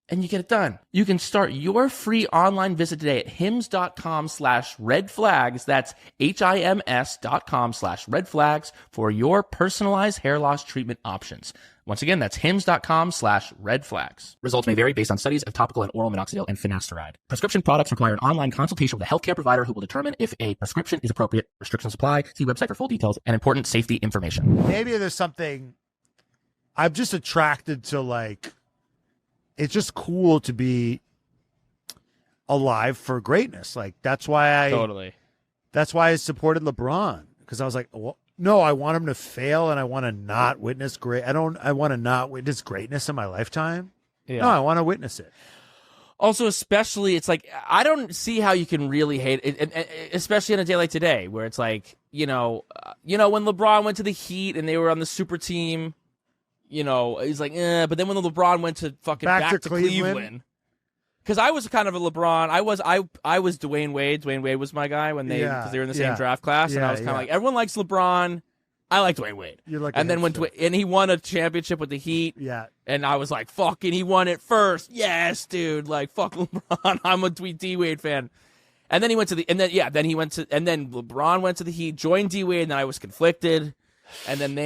and you get it done. You can start your free online visit today at hims.com/redflags. That's HIMS.com/redflags for your personalized hair loss treatment options. Once again, that's hims.com/redflags. Results may vary based on studies of topical and oral minoxidil and finasteride. Prescription products require an online consultation with a healthcare provider who will determine if a prescription is appropriate. Restrictions apply. See website for full details and important safety information. Maybe there's something I'm just attracted to, like, it's just cool to be alive for greatness. Like, that's why I supported LeBron, because I was like, well, no, I want him to fail and I want to not witness I want to not witness greatness in my lifetime. Yeah. No, I want to witness it. Also, especially, it's like, I don't see how you can really hate it, especially on a day like today, where it's like, when LeBron went to the Heat and they were on the super team, he's like, but then when LeBron went to fucking back to Cleveland, because I was kind of a LeBron. I was Dwayne Wade. Dwayne Wade was my guy because they were in the same draft class, and I was kind of like, everyone likes LeBron. I like Dwayne Wade. And then and he won a championship with the Heat. Yeah. And I was like, fucking, he won it first. Yes, dude. Like, fuck LeBron. I'm a D Wade fan. And then he went to then LeBron went to the Heat, joined D Wade, and then I was conflicted. And then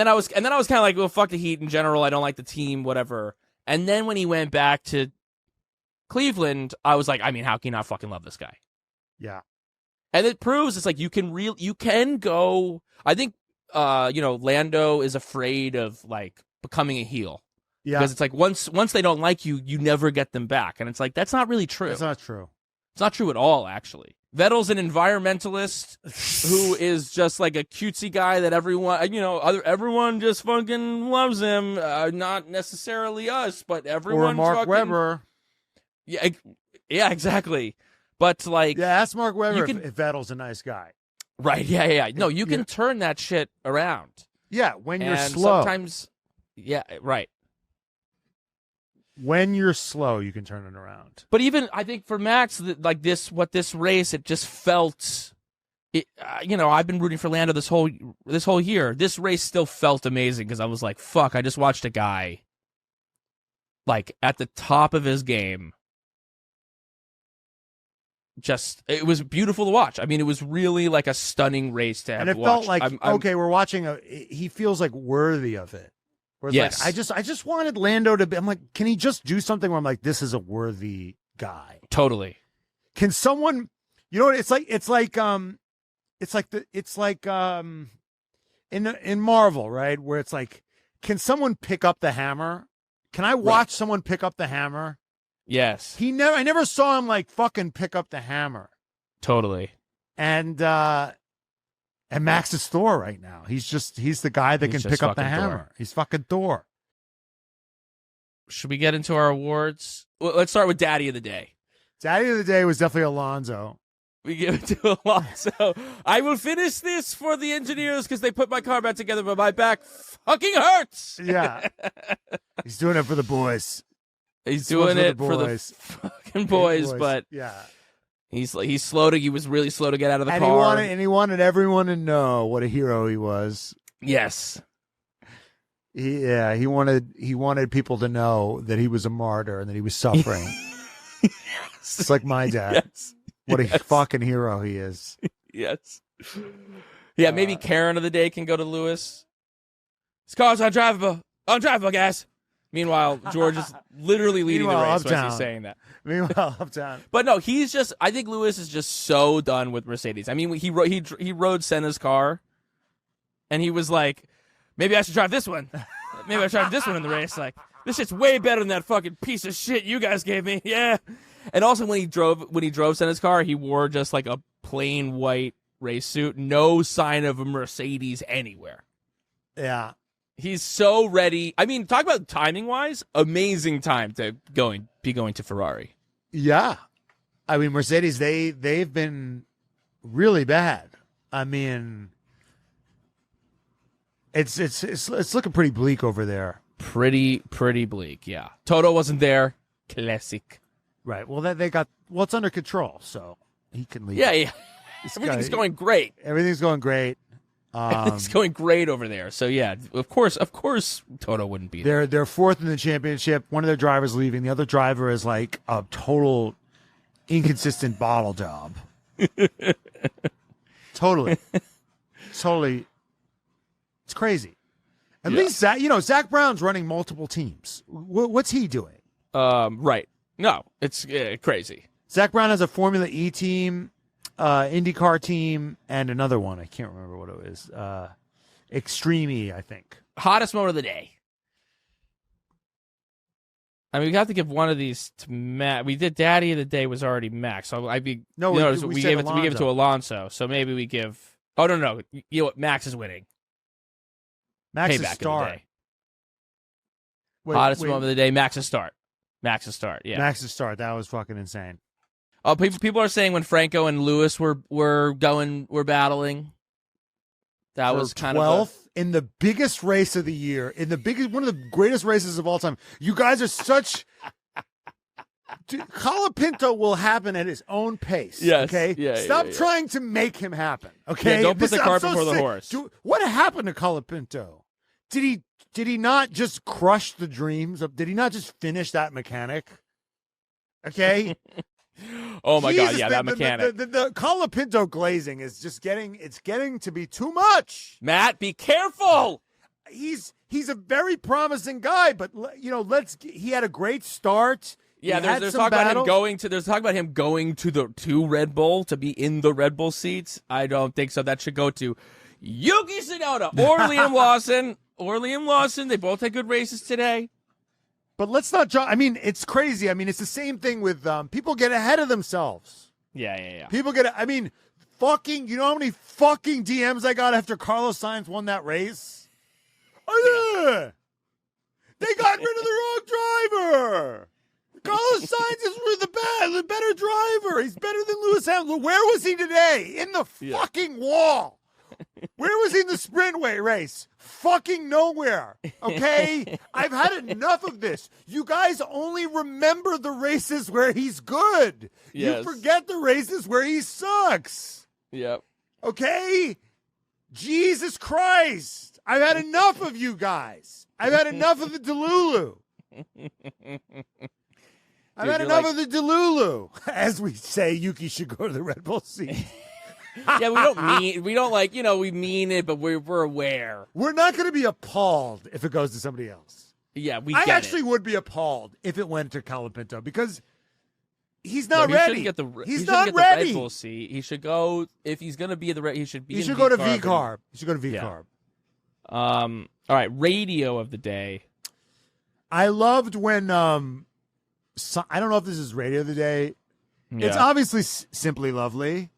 I was kind of like, well, fuck the Heat in general. I don't like the team, whatever. And then when he went back to Cleveland, I was like, I mean, how can you not fucking love this guy? Yeah. And it proves it's like you can go. I think Lando is afraid of like becoming a heel. Yeah. Because it's like once they don't like you, you never get them back. And it's like, that's not really true. It's not true. It's not true at all, actually. Vettel's an environmentalist who is just like a cutesy guy that everyone just fucking loves him. Not necessarily us, but everyone. Or Mark Webber. Yeah, exactly. But like, yeah, ask Mark Webber if Vettel's a nice guy. Right? Yeah. No, you can turn that shit around. Yeah, when you're slow. Sometimes, yeah, right. When you're slow, you can turn it around. But even I think for Max, this race, it just felt. I've been rooting for Lando this whole year. This race still felt amazing because I was like, fuck, I just watched a guy like at the top of his game. It was beautiful to watch. I mean, it was really like a stunning race to have. And it felt like, we're watching he feels like worthy of it. Where it's like, I just wanted Lando to be, I'm like, can he just do something where I'm like, this is a worthy guy? Totally. Can someone, it's like in Marvel, right? Where it's like, can someone pick up the hammer? Can I watch someone pick up the hammer? Yes. I never saw him like fucking pick up the hammer. Totally. And Max is Thor right now. He's the guy that can pick up the hammer. Thor. He's fucking Thor. Should we get into our awards? Well, let's start with Daddy of the Day. Daddy of the Day was definitely Alonso. We give it to Alonso. I will finish this for the engineers because they put my car back together, but my back fucking hurts. Yeah. He's doing it for the boys. He's doing it for the fucking boys, but yeah. He was really slow to get out of the car. He wanted everyone to know what a hero he was. Yes. He wanted people to know that he was a martyr and that he was suffering. Yes. It's like my dad. Yes. What a fucking hero he is. Yes. Yeah, maybe Karen of the Day can go to Lewis. His car's undrivable, guys. Meanwhile, George is literally leading the race as he's saying that. Meanwhile, uptown. But no, I think Lewis is just so done with Mercedes. I mean, he rode Senna's car, and he was like, maybe I should drive this one. Maybe I should drive this one in the race. Like, this shit's way better than that fucking piece of shit you guys gave me. Yeah. And also when he drove Senna's car, he wore just like a plain white race suit. No sign of a Mercedes anywhere. Yeah. He's so ready. I mean, talk about timing-wise, amazing time to be going to Ferrari. Yeah. I mean, Mercedes, they've been really bad. I mean, it's looking pretty bleak over there. Pretty bleak, yeah. Toto wasn't there. Classic. Right. Well, it's under control, so he can leave. Yeah. Everything's going great. Everything's going great. Everything's going great over there. So yeah, of course, Toto wouldn't be there. They're fourth in the championship. One of their drivers leaving. The other driver is like a total inconsistent bottle job. Totally. It's crazy. At least Zach Brown's running multiple teams. What's he doing? Right. No, it's crazy. Zach Brown has a Formula E team, IndyCar team, and another one. I can't remember what it was. Extreme E, I think. Hottest moment of the day. I mean, we have to give one of these to Matt. We did Daddy of the Day was already Max. So we gave it to Alonso. So maybe we give. Oh no! You know what? Max is winning. Max Payback is start. Of the day. Hottest moment of the day. Max's start. Yeah. Max's start. That was fucking insane. Oh, people are saying when Franco and Lewis were battling. That was kind 12th of in the biggest race of the year, one of the greatest races of all time. You guys are such. Colapinto will happen at his own pace. Yes. Okay. Yeah, Stop trying to make him happen. Okay. Yeah, don't put the cart before the horse. What happened to Colapinto? Did he not just crush the dreams of? Did he not just finish that mechanic? Okay. Oh my God! Yeah, that mechanic. The Colapinto glazing is just getting to be too much. Matt, be careful. He's a very promising guy, but he had a great start. Yeah, there's talk about him going to the Red Bull to be in the Red Bull seats. I don't think so. That should go to Yuki Tsunoda or Liam Lawson. They both had good races today. But let's not. I mean, it's crazy. I mean, it's the same thing with people get ahead of themselves. Yeah. People get. I mean, fucking. You know how many fucking DMs I got after Carlos Sainz won that race? Yeah. They got rid of the wrong driver. Carlos Sainz is the better driver. He's better than Lewis Hamilton. Where was he today? In the fucking wall. Where was he in the sprint race? Fucking nowhere. Okay? I've had enough of this. You guys only remember the races where he's good. Yes. You forget the races where he sucks. Yep. Okay? Jesus Christ. I've had enough of you guys. I've had enough of the Delulu. I've had enough of the Delulu. As we say, Yuki should go to the Red Bull seat. Yeah, we mean it, but we're aware. We're not going to be appalled if it goes to somebody else. Yeah, I actually would be appalled if it went to Colapinto because he's not ready. He's not ready. Red Bull seat. He should go if he's going to be He should be. He should go to V-Carb. He should go to V-Carb. All right, radio of the day. I loved when I don't know if this is radio of the day. Yeah. It's obviously Simply Lovely.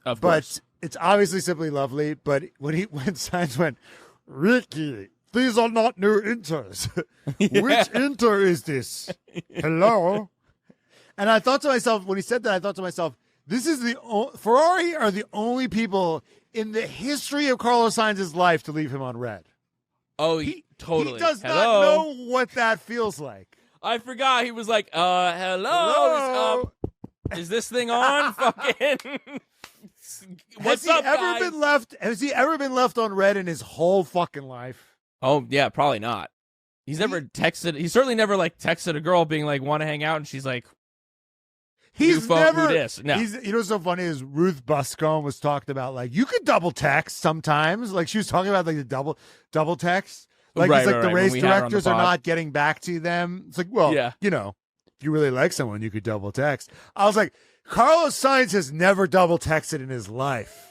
Of course. But it's obviously Simply Lovely. But when Sainz went, Ricky, these are not new inters. Which inter is this? Hello? And I thought to myself, when he said that, this is Ferrari are the only people in the history of Carlos Sainz's life to leave him on red. Oh, totally. He does not know what that feels like. I forgot. He was like, hello. Is this thing on? Fucking. What's up, guys? Has he ever been left on red in his whole fucking life? Oh, yeah, probably not. He's never texted. He certainly never texted a girl being like, want to hang out, and she's like, he's never. No. You know what's so funny is Ruth Buscombe was talking about you could double text sometimes. She was talking about the double text. The race directors are not getting back to them. It's like, well, if you really like someone, you could double text. I was like, Carlos Sainz has never double texted in his life.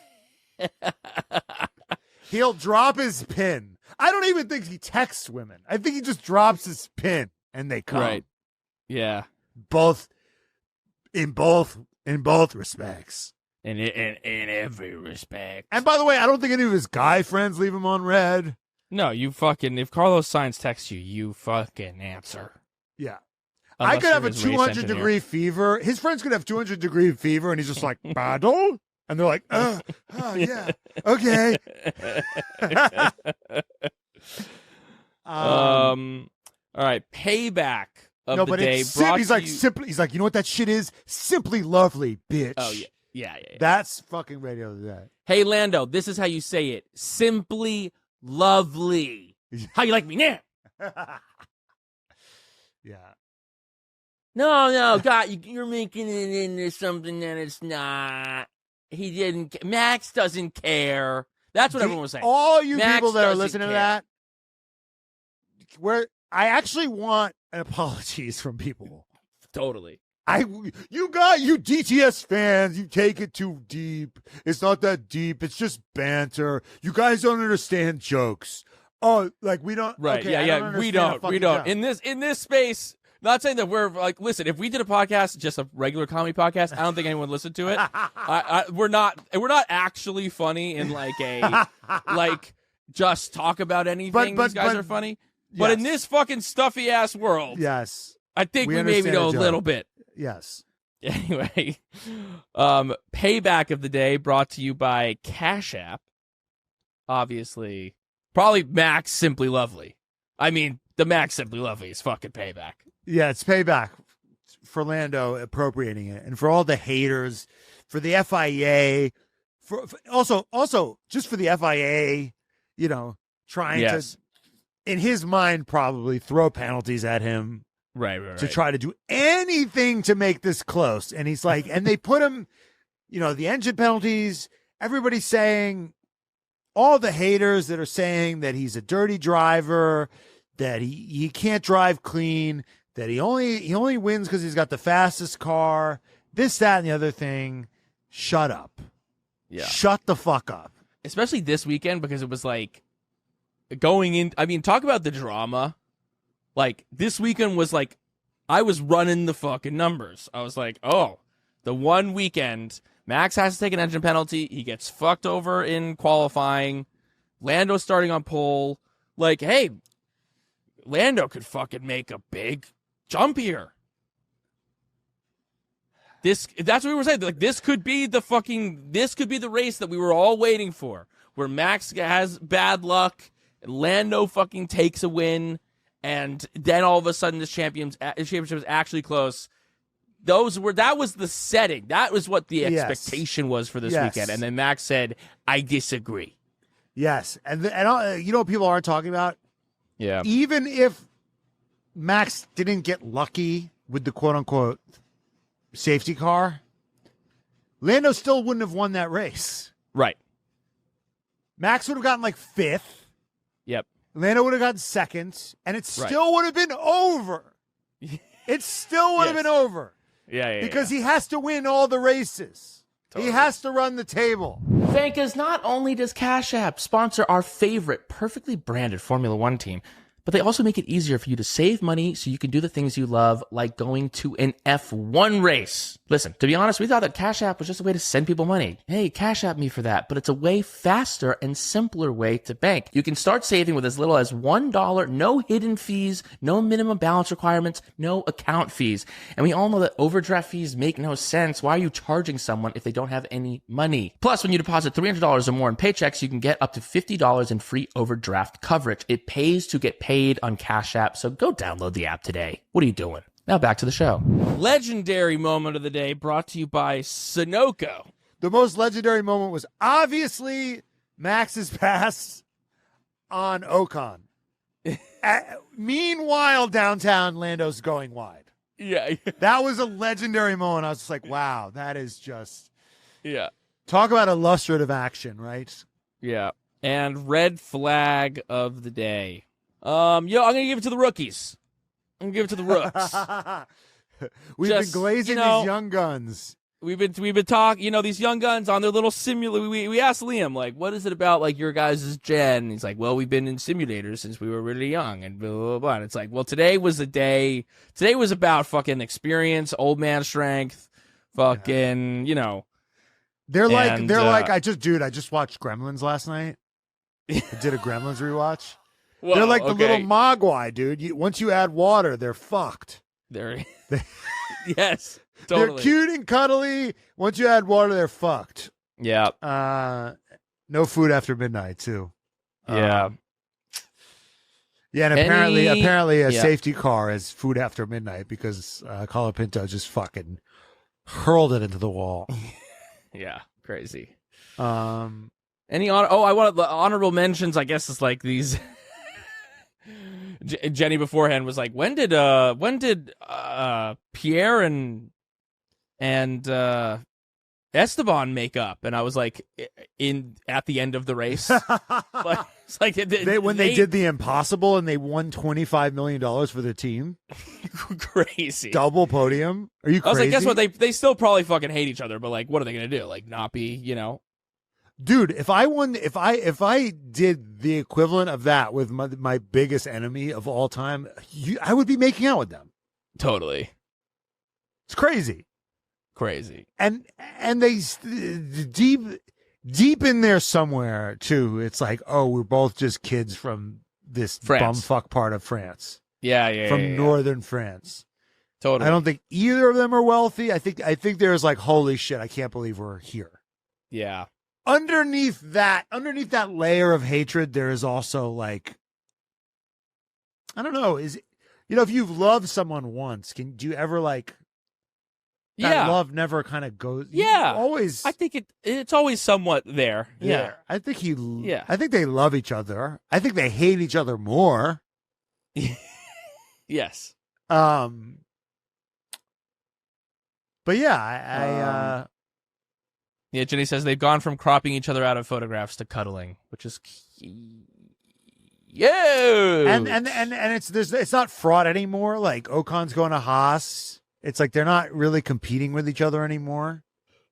He'll drop his pin. I don't even think he texts women. I think he just drops his pin and they come. Right. Yeah. In both respects. In every respect. And by the way, I don't think any of his guy friends leave him on red. No, if Carlos Sainz texts you, you fucking answer. Yeah. Unless I could have a 200-degree fever. His friends could have 200-degree fever, and he's just like, battle? And they're like, oh yeah, okay. All right, payback of the day. He's like, you know what that shit is? Simply lovely, bitch. Oh yeah. That's fucking radio of the day. Hey Lando, this is how you say it. Simply lovely. How you like me now? Yeah. No, God, you're making it into something that it's not. He didn't. Max doesn't care. That's what everyone was saying. All you Max people that are doesn't listening to care. that, I actually want apologies from people. Totally. You DTS fans, you take it too deep. It's not that deep. It's just banter. You guys don't understand jokes. Oh, like we don't. Right. Okay, yeah. We don't. Joke. In this space. Not saying that we're like, listen, if we did a podcast, just a regular comedy podcast, I don't think anyone would listen to it. We're not actually funny in like a, like just talk about anything. These guys are funny. Yes. But in this fucking stuffy ass world, yes, I think we maybe know a little bit. Yes. Anyway, payback of the day brought to you by Cash App. Obviously, probably Max Simply Lovely. I mean, the Max Simply Lovely is fucking payback. Yeah, it's payback for Lando appropriating it, and for all the haters, for the FIA, for also just for the FIA, trying to, in his mind, probably throw penalties at him, right, to try to do anything to make this close. And he's like, and they put him, the engine penalties. Everybody's saying, all the haters that are saying that he's a dirty driver, that he can't drive clean, that he only wins because he's got the fastest car, this, that, and the other thing. Shut up. Yeah. Shut the fuck up. Especially this weekend, because it was like going in. I mean, talk about the drama. Like, this weekend was like, I was running the fucking numbers. I was like, oh, the one weekend, Max has to take an engine penalty. He gets fucked over in qualifying. Lando starting on pole. Like, hey, Lando could fucking make a big jump here. That's what we were saying. Like, this could be the race that we were all waiting for, where Max has bad luck, and Lando fucking takes a win, and then all of a sudden the championship is actually close. That was the setting. That was what the expectation was for this weekend. And then Max said, I disagree. Yes. And what people aren't talking about? Yeah. Even if Max didn't get lucky with the quote-unquote safety car, Lando still wouldn't have won that race. Right. Max would have gotten like 5th. Yep. Lando would have gotten 2nd, and it still would have been over. It still would have been over. Yeah. Because he has to win all the races. Totally. He has to run the table. Because not only does Cash App sponsor our favorite perfectly branded Formula One team, but they also make it easier for you to save money so you can do the things you love, like going to an F1 race. Listen, to be honest, we thought that Cash App was just a way to send people money. Hey, Cash App me for that. But it's a way faster and simpler way to bank. You can start saving with as little as $1, no hidden fees, no minimum balance requirements, no account fees. And we all know that overdraft fees make no sense. Why are you charging someone if they don't have any money? Plus, when you deposit $300 or more in paychecks, you can get up to $50 in free overdraft coverage. It pays to get paid on Cash App, so go download the app today. What are you doing? Now back to the show. Legendary moment of the day brought to you by Sunoco. The most legendary moment was obviously Max's pass on Ocon. Meanwhile, downtown, Lando's going wide. Yeah. That was a legendary moment. I was just like, wow, that is just... Yeah. Talk about illustrative action, right? Yeah. And red flag of the day. I'm going to give it to the rookies. I'm going to give it to the rooks. We've been glazing these young guns. We've been talking, these young guns on their little simulator. We asked Liam, like, what is it about, like, your guys' gen? And he's like, well, we've been in simulators since we were really young, and blah, blah, blah. And it's like, well, today was the day. Today was about fucking experience, old man strength, fucking, They're like, I just watched Gremlins last night. I did a Gremlins rewatch. Whoa, they're like the little Mogwai, dude. Once you add water, they're fucked. Yes, totally. They're cute and cuddly. Once you add water, they're fucked. Yeah. No food after midnight too. Yeah. Yeah, and apparently a Yeah. safety car is food after midnight because Colapinto just fucking hurled it into the wall. Yeah. Crazy. Any I wanted the honorable mentions. I guess it's like these. Jenny beforehand was like, when did Pierre and Esteban make up? And I was like, at the end of the race. Like, it's like when they did the impossible and they won $25 million for their team. Crazy. Double podium. Are you crazy? I was like, guess what? They still probably fucking hate each other, but like, what are they gonna do? Like, not be, Dude, if I did the equivalent of that with my biggest enemy of all time, I would be making out with them. Totally. It's crazy. And they deep in there somewhere too. It's like, oh, we're both just kids from this bumfuck part of France. Yeah. From northern France. Totally. I don't think either of them are wealthy. I think there's like, holy shit, I can't believe we're here. Yeah. Underneath that layer of hatred, there is also like, I don't know, if you've loved someone once, do you ever like, that love never kind of goes. Yeah. Always. I think it's always somewhat there. Yeah. I think I think they love each other. I think they hate each other more. Yes. But yeah, yeah, Jenny says they've gone from cropping each other out of photographs to cuddling, which is and it's not fraud anymore. Like Ocon's going to Haas. It's like they're not really competing with each other anymore.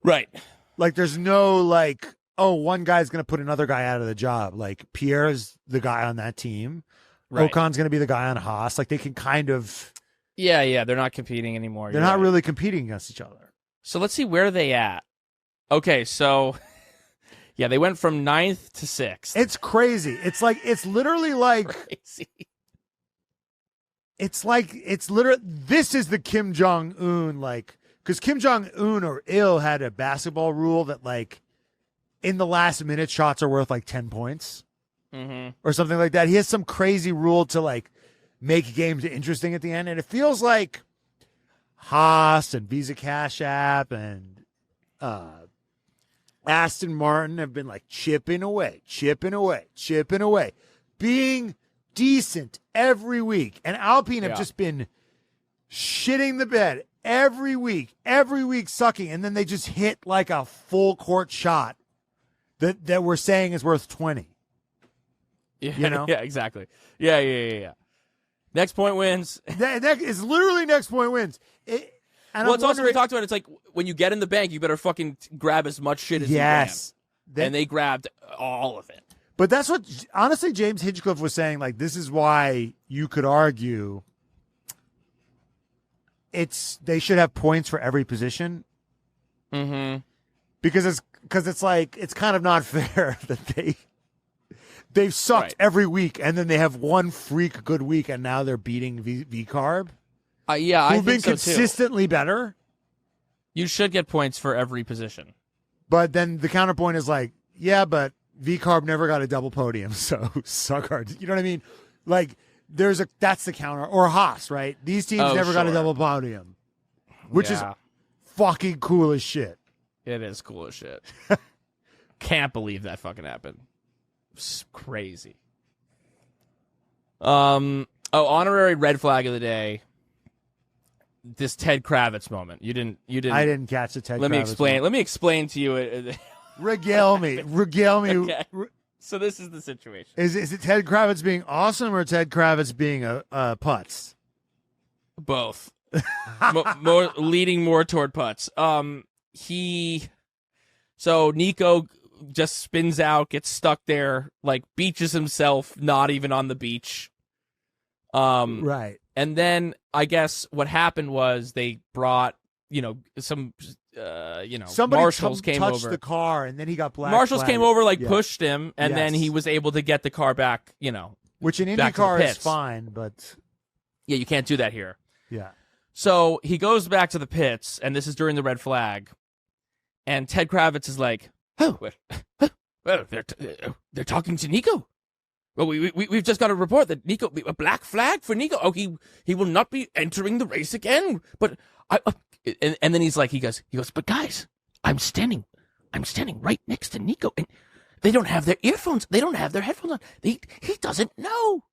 Right. Like there's no like, oh, one guy's going to put another guy out of the job. Like Pierre is the guy on that team. Right. Ocon's going to be the guy on Haas. Like they can kind of. Yeah. They're not competing anymore. They're not really competing against each other. So let's see where they at. Okay, so yeah, they went from 9th to 6th. It's crazy. It's literally like crazy. It's literally, this is the Kim Jong-un, like, because Kim Jong-un or Il had a basketball rule that like in the last minute shots are worth like 10 points or something like that. He has some crazy rule to like make games interesting at the end. And it feels like Haas and Visa Cash App and Aston Martin have been like chipping away, being decent every week. And Alpine have just been shitting the bed every week sucking. And then they just hit like a full court shot that we're saying is worth 20. Yeah, you know? Yeah, exactly. Yeah. Next point wins. That is literally next point wins. It's also, we talked about, it's like when you get in the bank, you better fucking grab as much shit as you can. And they grabbed all of it. But that's what, honestly, James Hinchcliffe was saying, like, this is why you could argue they should have points for every position. Mm-hmm. Because it's like, it's kind of not fair that they've sucked every week and then they have one freak good week and now they're beating V-Carb. Yeah, I think so, too. Who've been consistently better. You should get points for every position. But then the counterpoint is like, yeah, but V-Carb never got a double podium, so suck hard. You know what I mean? Like, that's the counter. Or Haas, right? These teams never got a double podium, which is fucking cool as shit. It is cool as shit. Can't believe that fucking happened. It's crazy. Honorary red flag of the day. This Ted Kravitz moment. You didn't. I didn't catch the Ted Kravitz moment. Let me explain to you. Regale me. Okay. So this is the situation. Is it Ted Kravitz being awesome or Ted Kravitz being a putz? Both. Leading more toward putz. So Nico just spins out, gets stuck there, like beaches himself, not even on the beach. Right. And then I guess what happened was they brought, some, somebody marshals came touched over the car, and then he got black. Marshals flagged. came over, pushed him, and then he was able to get the car back. Which in IndyCar is fine, but yeah, you can't do that here. Yeah. So he goes back to the pits, and this is during the red flag. And Ted Kravitz is like, Oh, well, they're talking to Nico. Well, we've just got a report that Nico, a black flag for Nico. Oh, he will not be entering the race again. But and then he goes, but guys, I'm standing right next to Nico, and they don't have their earphones. They don't have their headphones on. He doesn't know.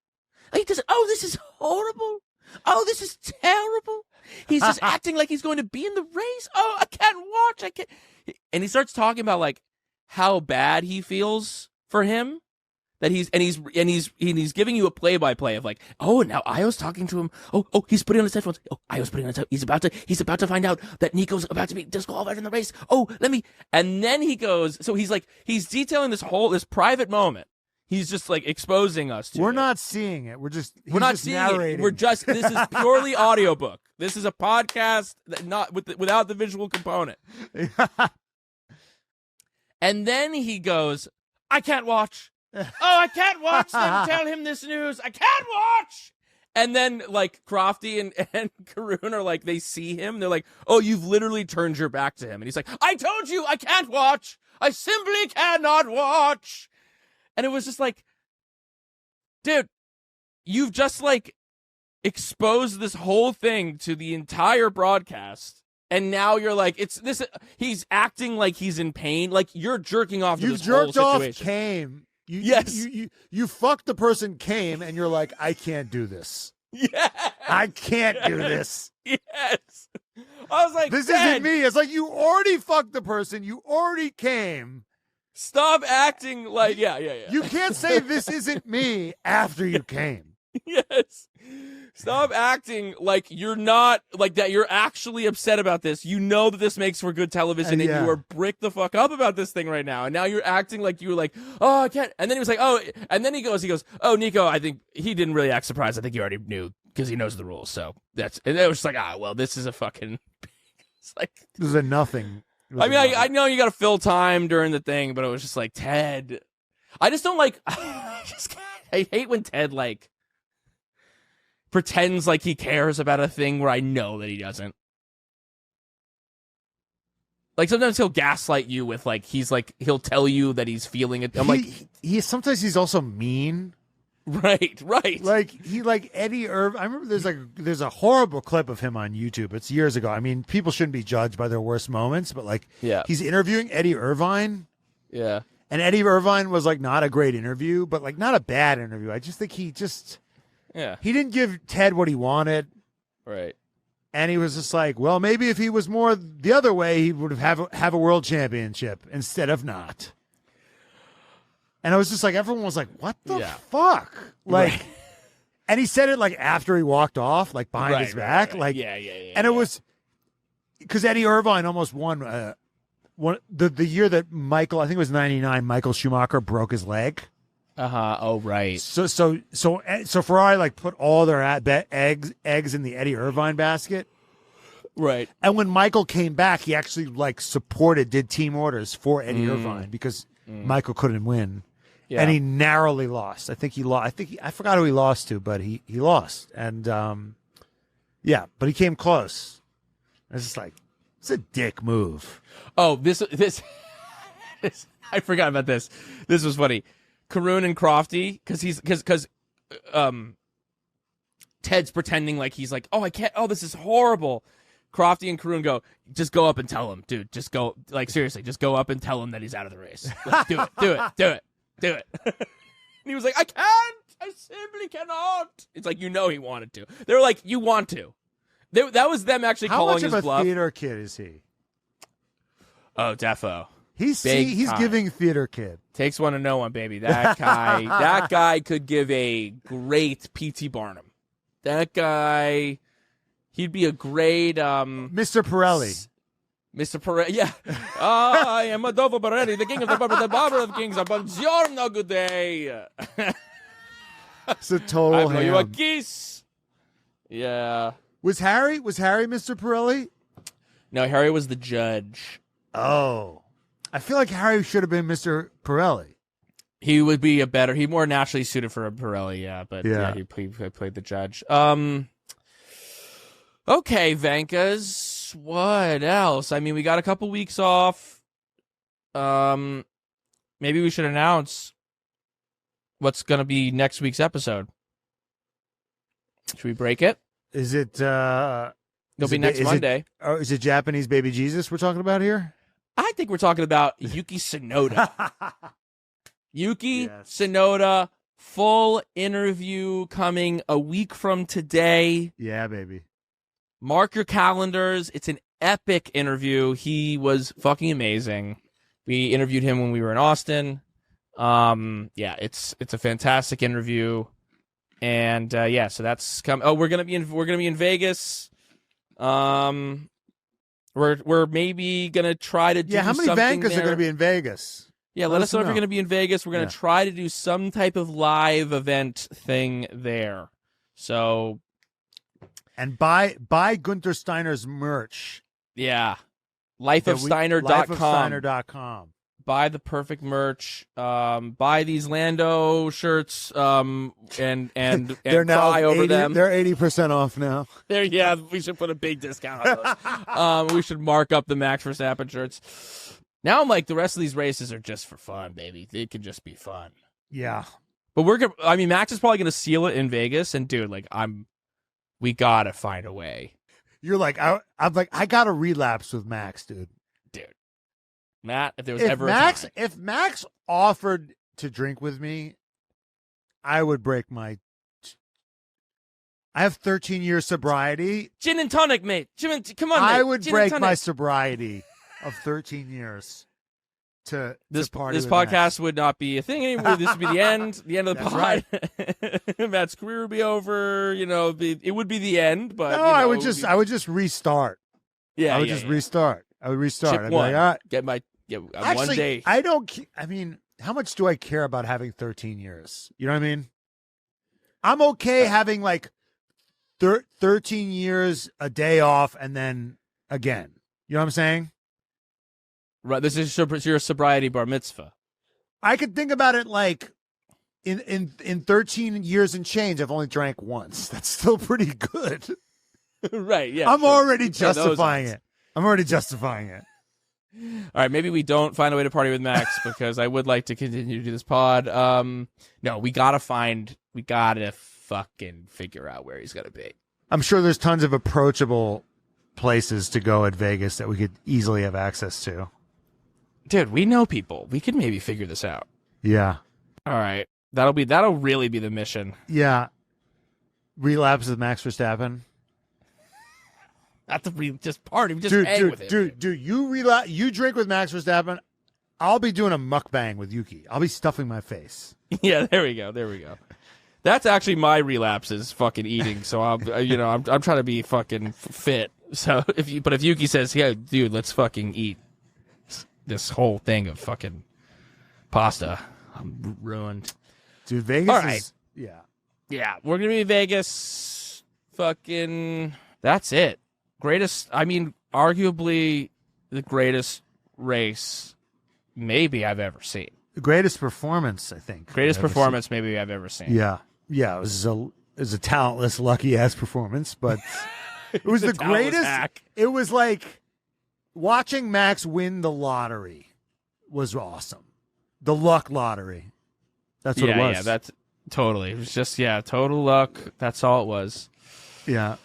He doesn't. Oh, this is horrible. Oh, this is terrible. He's just acting like he's going to be in the race. Oh, I can't watch. I can't. And he starts talking about like how bad he feels for him. That he's giving you a play-by-play of like, oh, now Io's talking to him. Oh, he's putting on his headphones. Oh, Io's putting on his headphones. He's about to find out that Nico's about to be disqualified in the race. Oh, and then he goes, so he's detailing this private moment. He's just like exposing us to We're it. not seeing it. We're not just seeing narrating. it. This is purely audiobook. This is a podcast without the visual component. And then he goes, I can't watch. Oh, I can't watch them tell him this news. I can't watch. And then, like, Crofty and Karun are like, they see him. They're like, oh, you've literally turned your back to him. And he's like, I told you I can't watch. I simply cannot watch. And it was just like, dude, you've just, like, exposed this whole thing to the entire broadcast. And now you're like, he's acting like he's in pain. Like, you're jerking off to this whole situation. You jerked off Came. Yes. You fucked the person Came, and you're like, I can't do this. Yes. I can't do this. Yes. I was like, this isn't me. It's like, you already fucked the person. You already came. Stop acting like, yeah. You can't say this isn't me after you came. Yes. Stop acting like you're not, like that you're actually upset about this. You know that this makes for good television, and you are bricked the fuck up about this thing right now. And now you're acting like you were like, oh, I can't. And then he was like, oh, and then he goes, oh, Nico, I think he didn't really act surprised. I think he already knew because he knows the rules. So and it was just like, well, this is a fucking, it's like. This is a nothing. I know you got to fill time during the thing, but it was just like, Ted, I just don't like, I hate when Ted, like, pretends like he cares about a thing where I know that he doesn't. Like, sometimes he'll gaslight you with, like, he'll tell you that he's feeling it. I'm sometimes he's also mean. Right. Like Eddie Irvine. I remember there's a horrible clip of him on YouTube. It's years ago. I mean, people shouldn't be judged by their worst moments, but like, he's interviewing Eddie Irvine. Yeah. And Eddie Irvine was like not a great interview, but like not a bad interview. I just think he didn't give Ted what he wanted. Right. And he was just like, well, maybe if he was more the other way, he would have a world championship instead of not. And I was just like, everyone was like, what the fuck? Like, right. And he said it like after he walked off, like behind his back. Right. Like, yeah. And it was because Eddie Irvine almost won the year that Michael, I think it was 99, Michael Schumacher broke his leg. Oh, right. So Ferrari like put all their eggs in the Eddie Irvine basket. Right. And when Michael came back, he actually like did team orders for Eddie Irvine because Michael couldn't win. Yeah. And he narrowly lost. I think he lost. I forgot who he lost to, but he lost. And but he came close. It's just like, it's a dick move. Oh, this I forgot about this. This was funny. Karun and Crofty, because Ted's pretending like he's like, oh, I can't, oh, this is horrible. Crofty and Karun go, just go up and tell him, dude, just go, like, seriously, just go up and tell him that he's out of the race. Like, do it. And he was like, I can't, I simply cannot. It's like, you know he wanted to. They were like, you want to. That was them actually calling his bluff. How much of a theater kid is he? Oh, defo. He's giving theater kid. Takes one to know one, baby. That guy could give a great P.T. Barnum. That guy, he'd be a great Mr. Pirelli. Mr. Pirelli, yeah. I am Adolfo Pirelli, the king of the barber of kings. Buongiorno, good day. It's a total ham. I blow you a kiss. Yeah. Was Harry Mr. Pirelli? No, Harry was the judge. Oh. I feel like Harry should have been Mr. Pirelli. He would be he more naturally suited for a Pirelli, yeah. But he played the judge. Okay, Venkas. What else? I mean, we got a couple weeks off. maybe we should announce what's going to be next week's episode. Should we break it? Is it? It'll be next Monday. Is it Japanese baby Jesus we're talking about here? I think we're talking about Yuki Tsunoda. Yuki Yes. Tsunoda, full interview coming a week from today. Yeah, baby. Mark your calendars. It's an epic interview. He was fucking amazing. We interviewed him when we were in Austin. Yeah, it's a fantastic interview. And so that's come. Oh, we're gonna be in Vegas. We're maybe gonna try to do How many something bankers there. are gonna be in Vegas? Yeah, let us know if you're gonna be in Vegas. We're gonna try to do some type of live event thing there. So, and buy Gunther Steiner's merch. Yeah, lifeofsteiner.com. Lifeofsteiner.com. Buy the perfect merch. Buy these Lando shirts. And they're now cry over 80, them. They're 80% off now. Yeah, we should put a big discount on those. We should mark up the Max Verstappen shirts. Now I'm like, the rest of these races are just for fun, baby. They can just be fun. Yeah, but Max is probably gonna seal it in Vegas, and dude, like, we gotta find a way. You're like, I'm like, I gotta relapse with Max, dude. Matt, if there was ever a time. If Max offered to drink with me, I would break my. I have 13 years sobriety. Gin and tonic, mate. Come on, mate. I would Gin break and my tonic. sobriety of 13 years to party. This with podcast Max. would not be a thing anymore. This would be the end. The end of the pod. Right. Matt's career would be over. It would be the end. But no, I would just restart. Yeah, I would just restart. I would restart. Chip I'd be one. like, all right. Get my Actually, one day. I don't. I mean, how much do I care about having 13 years? You know what I mean? I'm okay having like 13 years, a day off, and then again. You know what I'm saying? Right. This is your sobriety bar mitzvah. I could think about it like in 13 years and change, I've only drank once. That's still pretty good. Right. Yeah. I'm already Sure, justifying it. I'm already justifying it. All right, maybe we don't find a way to party with Max because I would like to continue to do this pod. No, we gotta fucking figure out where he's gonna be. I'm sure there's tons of approachable places to go at Vegas that we could easily have access to. Dude, we know people. We could maybe figure this out. Yeah. All right, that'll really be the mission. Yeah. Relapse with Max Verstappen. Not to just party, just hang with him. Dude, you drink with Max Verstappen. I'll be doing a mukbang with Yuki. I'll be stuffing my face. Yeah, there we go. That's actually my relapse is fucking eating. So I'm trying to be fucking fit. So if Yuki says, "Yeah, dude, let's fucking eat this whole thing of fucking pasta," I'm ruined. Dude, Vegas All right. is Yeah, we're gonna be in Vegas. Fucking, that's it. Arguably the greatest race maybe I've ever seen. the greatest performance, I think. Greatest performance maybe I've ever seen. Yeah. Yeah, it was a talentless, lucky-ass performance, but it was the greatest. Hack. It was like watching Max win the lottery was awesome. The luck lottery. That's what it was. Yeah, that's totally. It was just, total luck. That's all it was. Yeah.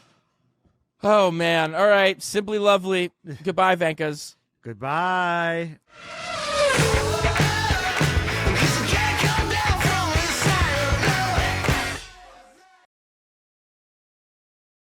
Oh, man. All right. Simply lovely. Goodbye, Venkas. Goodbye.